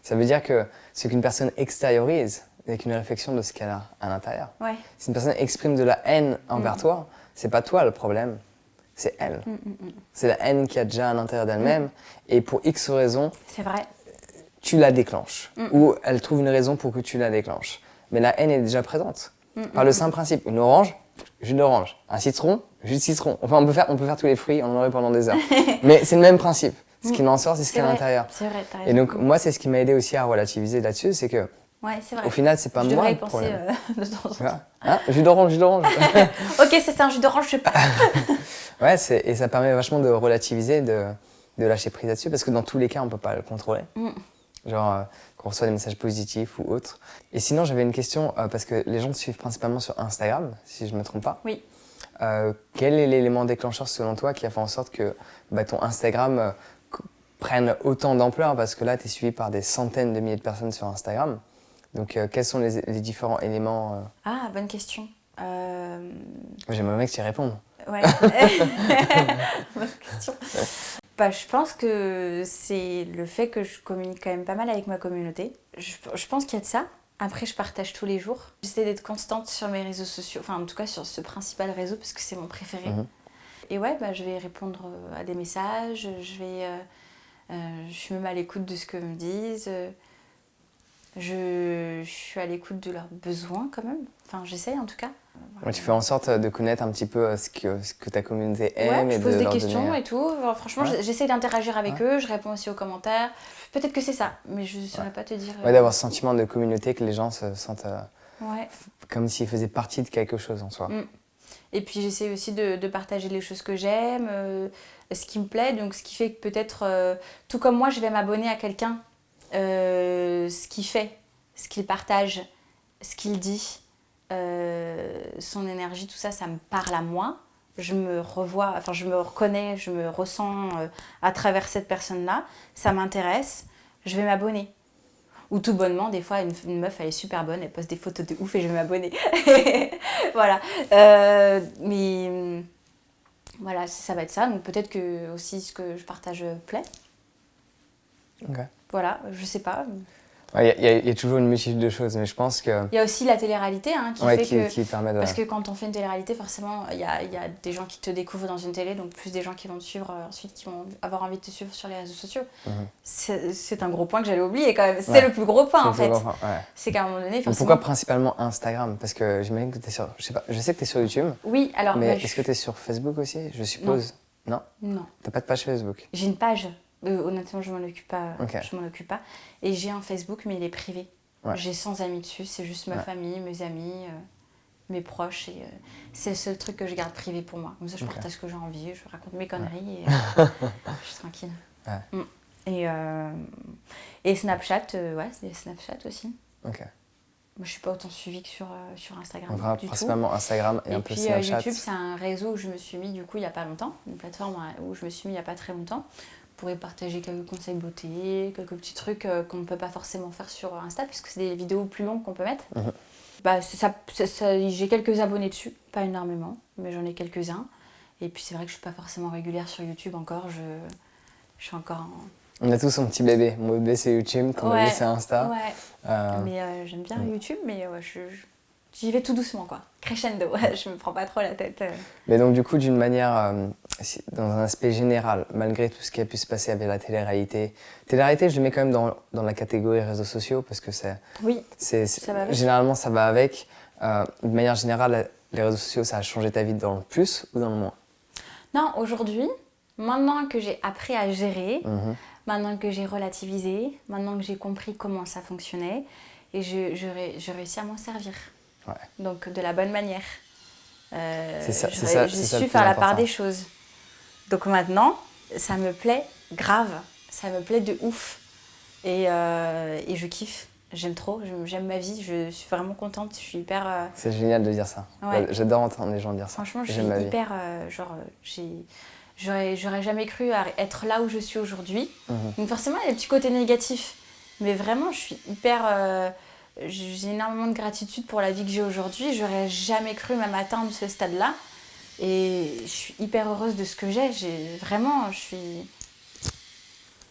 Speaker 1: Ça veut dire que ce qu'une personne extériorise, avec une réflexion de ce qu'elle a à l'intérieur. Si une personne exprime de la haine envers toi, c'est pas toi le problème, c'est elle. C'est la haine qu'il y a déjà à l'intérieur d'elle-même, et pour X raisons,
Speaker 2: c'est vrai.
Speaker 1: Tu la déclenches, ou elle trouve une raison pour que tu la déclenches. Mais la haine est déjà présente. Par le simple principe, une orange, jus d'orange. Un citron, jus de citron. Enfin, on peut faire tous les fruits, on en aurait pendant des heures. Mais c'est le même principe. Ce qui en sort, c'est ce qu'il y a à l'intérieur.
Speaker 2: C'est vrai, t'as raison.
Speaker 1: Et donc, moi, c'est ce qui m'a aidé aussi à relativiser là-dessus, c'est que
Speaker 2: c'est vrai.
Speaker 1: Au final, c'est pas moi le problème.
Speaker 2: De temps en temps.
Speaker 1: Jus d'orange.
Speaker 2: Ok, c'est un jus d'orange, je sais pas.
Speaker 1: Et ça permet vachement de relativiser, de lâcher prise là-dessus, parce que dans tous les cas, on peut pas le contrôler. Genre, qu'on reçoit des messages positifs ou autres. Et sinon, j'avais une question, parce que les gens te suivent principalement sur Instagram, si je ne me trompe pas.
Speaker 2: Oui.
Speaker 1: Quel est l'élément déclencheur selon toi qui a fait en sorte que ton Instagram prenne autant d'ampleur? Parce que là, tu es suivi par des centaines de milliers de personnes sur Instagram. Donc, quels sont les différents éléments
Speaker 2: Ah, bonne question.
Speaker 1: J'aimerais bien que tu y répondes.
Speaker 2: Ouais. Bonne question. Je pense que c'est le fait que je communique quand même pas mal avec ma communauté. Je pense qu'il y a de ça. Après, je partage tous les jours. J'essaie d'être constante sur mes réseaux sociaux, enfin en tout cas sur ce principal réseau parce que c'est mon préféré. Et je vais répondre à des messages, je me mets à l'écoute de ce que me disent. Je suis à l'écoute de leurs besoins quand même. Enfin, j'essaye en tout cas.
Speaker 1: Tu fais en sorte de connaître un petit peu ce que ta communauté aime et de leur donner...
Speaker 2: je pose des questions et tout. Alors, franchement, j'essaie d'interagir avec eux. Je réponds aussi aux commentaires. Peut-être que c'est ça, mais je ne saurais pas te dire...
Speaker 1: d'avoir ce sentiment de communauté, que les gens se sentent comme s'ils faisaient partie de quelque chose en soi.
Speaker 2: Et puis, j'essaie aussi de partager les choses que j'aime, ce qui me plaît. Donc, ce qui fait que peut-être, tout comme moi, je vais m'abonner à quelqu'un, ce qu'il fait, ce qu'il partage, ce qu'il dit, son énergie, tout ça, ça me parle à moi. je me revois, enfin je me reconnais, je me ressens à travers cette personne-là, ça m'intéresse, je vais m'abonner. Ou tout bonnement, des fois, une meuf, elle est super bonne, elle poste des photos de ouf et je vais m'abonner. Voilà. Mais voilà, ça va être ça. Donc peut-être que aussi ce que je partage plaît.
Speaker 1: Okay.
Speaker 2: Voilà, je sais pas.
Speaker 1: Il y a toujours une multitude de choses, mais je pense que...
Speaker 2: Il y a aussi la télé-réalité
Speaker 1: qui permet de...
Speaker 2: Parce que quand on fait une télé-réalité, forcément, il y a des gens qui te découvrent dans une télé, donc plus des gens qui vont te suivre ensuite, qui vont avoir envie de te suivre sur les réseaux sociaux. C'est un gros point que j'allais oublier quand même. C'est le plus gros point en fait. C'est qu'à un moment donné...
Speaker 1: Forcément... Pourquoi principalement Instagram? Parce que j'imagine que tu es sur... Je sais pas, je sais que tu es sur YouTube.
Speaker 2: Oui, alors...
Speaker 1: Mais est-ce que tu es sur Facebook aussi, je suppose? Non. Non. T'as pas de page Facebook?
Speaker 2: J'ai une page. Honnêtement, je m'en occupe pas. Okay. Je m'en occupe pas. Et j'ai un Facebook, mais il est privé. Ouais. J'ai 100 amis dessus. C'est juste ma famille, mes amis, mes proches. Et c'est le seul truc que je garde privé pour moi. Comme ça, je partage ce que j'ai envie. Je raconte mes conneries et je suis tranquille. Ouais. Et Snapchat, c'est Snapchat aussi. Ok. Moi, je suis pas autant suivie que sur Instagram.
Speaker 1: Enfin, principalement Instagram et un peu Snapchat.
Speaker 2: YouTube, c'est un réseau où je me suis mis du coup il y a pas longtemps, une plateforme où je me suis mis il y a pas très longtemps pour y partager quelques conseils beauté, quelques petits trucs qu'on ne peut pas forcément faire sur Insta puisque c'est des vidéos plus longues qu'on peut mettre. J'ai quelques abonnés dessus, pas énormément, mais j'en ai quelques-uns. Et puis c'est vrai que je suis pas forcément régulière sur YouTube encore. Je suis encore en...
Speaker 1: On a tous son petit bébé. Mon bébé, c'est YouTube, ton bébé, c'est Insta.
Speaker 2: Ouais. Mais j'aime bien YouTube, mais j'y vais tout doucement, quoi. Crescendo, je me prends pas trop la tête.
Speaker 1: Mais donc, du coup, d'une manière, dans un aspect général, malgré tout ce qui a pu se passer avec la télé-réalité, je le mets quand même dans la catégorie réseaux sociaux parce que ça va avec. Généralement, ça va avec. De manière générale, les réseaux sociaux, ça a changé ta vie dans le plus ou dans le moins?
Speaker 2: Non, aujourd'hui, maintenant que j'ai appris à gérer, maintenant que j'ai relativisé, maintenant que j'ai compris comment ça fonctionnait, et je réussis à m'en servir. Ouais. Donc de la bonne manière.
Speaker 1: C'est ça.
Speaker 2: J'ai su faire la part des choses. Donc maintenant, ça me plaît grave. Ça me plaît de ouf. Et je kiffe. J'aime trop. J'aime ma vie. Je suis vraiment contente. Je suis hyper...
Speaker 1: C'est génial de dire ça. Ouais. J'adore entendre les gens dire ça.
Speaker 2: Franchement, je suis hyper... J'aurais jamais cru être là où je suis aujourd'hui. Donc forcément, il y a des petits côtés négatifs. Mais vraiment, je suis hyper... j'ai énormément de gratitude pour la vie que j'ai aujourd'hui. J'aurais jamais cru même atteindre ce stade-là. Et je suis hyper heureuse de ce que j'ai. Vraiment, je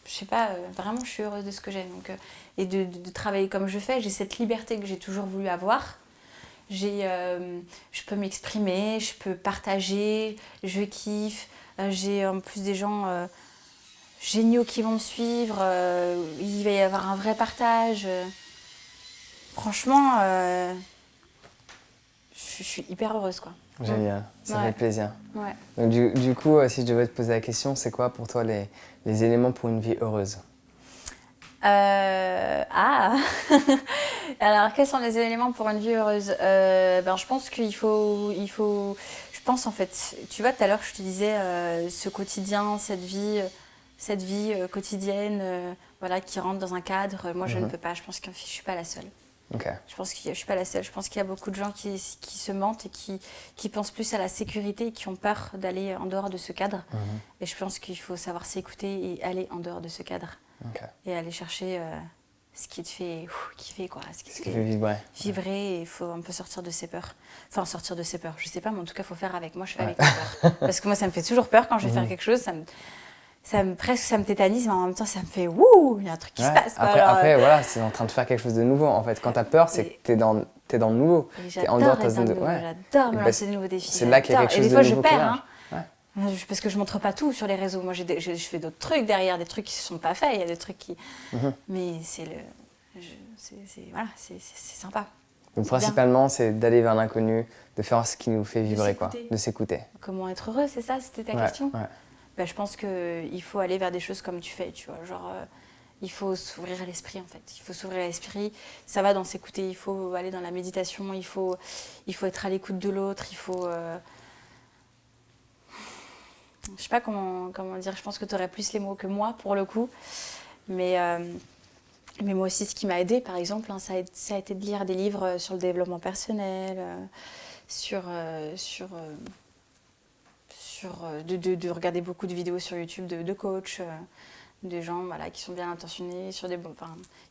Speaker 2: sais pas, vraiment, je suis heureuse de ce que j'ai. Donc, et de travailler comme je fais, j'ai cette liberté que j'ai toujours voulu avoir. Je peux m'exprimer, je peux partager, je kiffe. J'ai en plus des gens géniaux qui vont me suivre. Il va y avoir un vrai partage. Franchement, je suis hyper heureuse, quoi.
Speaker 1: Génial, ça fait plaisir. Ouais. Donc, du coup, si je devais te poser la question, c'est quoi pour toi les éléments pour une vie heureuse?
Speaker 2: Alors, quels sont les éléments pour une vie heureuse? Je pense qu'il faut... Je pense, en fait, tu vois, tout à l'heure, je te disais, ce quotidien, cette vie quotidienne, voilà, qui rentre dans un cadre. Moi, je ne peux pas. Je pense que je ne suis pas la seule. Okay. Je pense que je ne suis pas la seule. Je pense qu'il y a beaucoup de gens qui se mentent et qui pensent plus à la sécurité et qui ont peur d'aller en dehors de ce cadre. Et je pense qu'il faut savoir s'écouter et aller en dehors de ce cadre. Okay. Et aller chercher ce qui te fait kiffer, quoi. Ce qui te fait vibrer. Et il faut un peu sortir de ses peurs. Enfin, sortir de ses peurs. Je sais pas, mais en tout cas, il faut faire avec. Moi, je fais avec mes peurs. Parce que moi, ça me fait toujours peur quand je vais faire quelque chose. Ça me tétanise, mais en même temps, ça me fait wouh, il y a un truc qui se passe.
Speaker 1: Après, voilà, c'est en train de faire quelque chose de nouveau. En fait, quand tu as peur, c'est que tu es dans le nouveau.
Speaker 2: Tu es en dehors de ta zone de... J'adore me lancer de nouveaux défis.
Speaker 1: C'est là qu'il y a quelque chose de nouveau.
Speaker 2: Et des fois, je perds. Parce que je montre pas tout sur les réseaux. Moi, je fais d'autres trucs derrière, des trucs qui ne sont pas faits. Il y a des trucs qui... Mais c'est sympa.
Speaker 1: Donc, principalement, c'est d'aller vers l'inconnu, de faire ce qui nous fait vibrer, quoi. De s'écouter.
Speaker 2: Comment être heureux, c'est ça? C'était ta question? Je pense qu'il faut aller vers des choses comme tu fais, tu vois. Genre, il faut s'ouvrir à l'esprit, en fait. Il faut s'ouvrir à l'esprit. Ça va dans s'écouter. Il faut aller dans la méditation. Il faut être à l'écoute de l'autre. Il faut... Je sais pas comment dire. Je pense que tu aurais plus les mots que moi, pour le coup. Mais moi aussi, ce qui m'a aidée, par exemple, ça a été de lire des livres sur le développement personnel, sur de regarder beaucoup de vidéos sur YouTube de coachs, de gens qui sont bien intentionnés,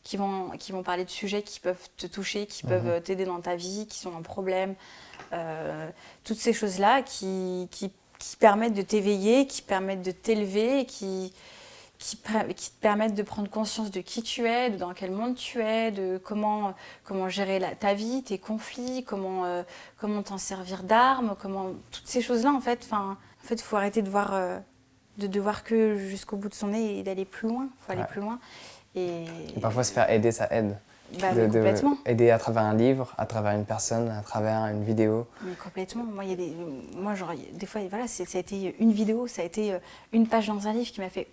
Speaker 2: qui vont parler de sujets qui peuvent te toucher, qui peuvent t'aider dans ta vie, qui sont un problème. Toutes ces choses-là qui permettent de t'éveiller, qui permettent de t'élever, qui te permettent de prendre conscience de qui tu es, de dans quel monde tu es, de comment gérer ta vie, tes conflits, comment t'en servir d'arme, toutes ces choses-là, en fait, il faut arrêter de voir que jusqu'au bout de son nez et d'aller plus loin. Il faut aller plus loin. Et
Speaker 1: parfois, se faire aider, ça aide.
Speaker 2: Complètement.
Speaker 1: Aider à travers un livre, à travers une personne, à travers une vidéo.
Speaker 2: Mais complètement. Moi, des fois, voilà, ça a été une vidéo, ça a été une page dans un livre qui m'a fait...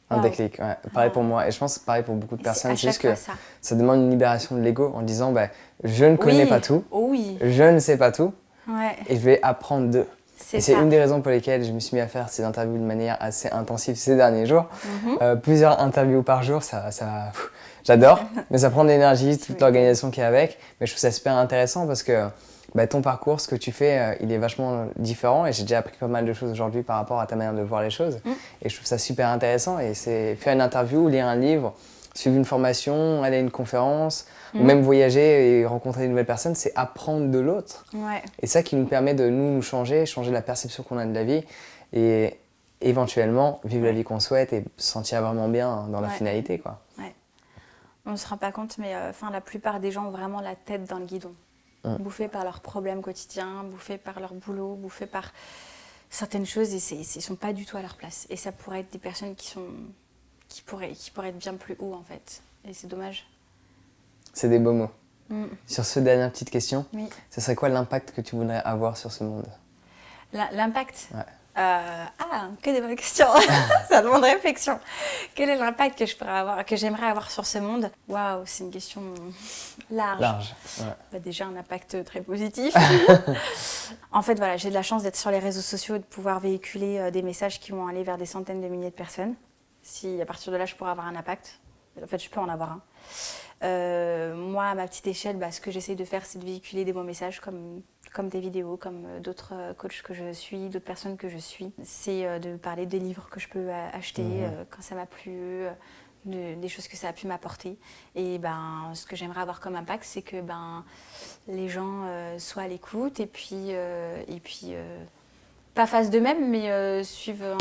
Speaker 1: Un déclic, ouais. Pareil pour moi. Et je pense pareil pour beaucoup de personnes. C'est juste que ça demande une libération de l'ego en disant je ne connais pas tout, je ne sais pas tout, et je vais apprendre d'eux. Et c'est une des raisons pour lesquelles je me suis mis à faire ces interviews de manière assez intensive ces derniers jours. Plusieurs interviews par jour, j'adore, mais ça prend de l'énergie, toute l'organisation qui est avec. Mais je trouve ça super intéressant parce que ton parcours, ce que tu fais, il est vachement différent et j'ai déjà appris pas mal de choses aujourd'hui par rapport à ta manière de voir les choses. Et je trouve ça super intéressant et c'est faire une interview, lire un livre, suivre une formation, aller à une conférence ou même voyager et rencontrer de nouvelles personnes, c'est apprendre de l'autre. Et ça qui nous permet de nous changer la perception qu'on a de la vie et éventuellement vivre la vie qu'on souhaite et se sentir vraiment bien dans la finalité, quoi.
Speaker 2: On ne se rend pas compte, mais la plupart des gens ont vraiment la tête dans le guidon. Bouffés par leurs problèmes quotidiens, bouffés par leur boulot, bouffés par certaines choses et ils ne sont pas du tout à leur place. Et ça pourrait être des personnes qui pourraient être bien plus haut en fait. Et c'est dommage.
Speaker 1: C'est des beaux mots. Sur ce, dernière petite question, ce serait quoi l'impact que tu voudrais avoir sur ce monde?
Speaker 2: L'impact que des bonnes questions. Ça demande réflexion. Quel est l'impact que j'aimerais avoir sur ce monde? Waouh, c'est une question large. Déjà un impact très positif. En fait, j'ai de la chance d'être sur les réseaux sociaux et de pouvoir véhiculer des messages qui vont aller vers des centaines de milliers de personnes. Si à partir de là, je pourrais avoir un impact. En fait, je peux en avoir un. Moi, à ma petite échelle, ce que j'essaie de faire, c'est de véhiculer des bons messages comme des vidéos, comme d'autres coachs que je suis, d'autres personnes que je suis. C'est de parler des livres que je peux acheter quand ça m'a plu, des choses que ça a pu m'apporter. Et ce que j'aimerais avoir comme impact, c'est que les gens soient à l'écoute et puis pas fassent d'eux-mêmes, mais suivent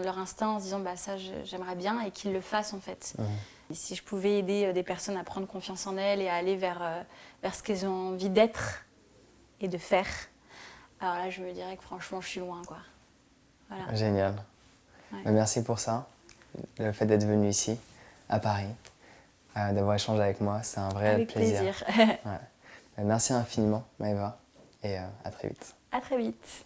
Speaker 2: leur instinct en se disant ça j'aimerais bien et qu'ils le fassent en fait. Et si je pouvais aider des personnes à prendre confiance en elles et à aller vers ce qu'elles ont envie d'être et de faire, alors là je me dirais que franchement je suis loin, quoi. Voilà.
Speaker 1: Génial. Merci pour ça, le fait d'être venu ici, à Paris, d'avoir échangé avec moi, c'est un vrai plaisir. Avec plaisir. Merci infiniment Maëva et à très vite.
Speaker 2: À très vite.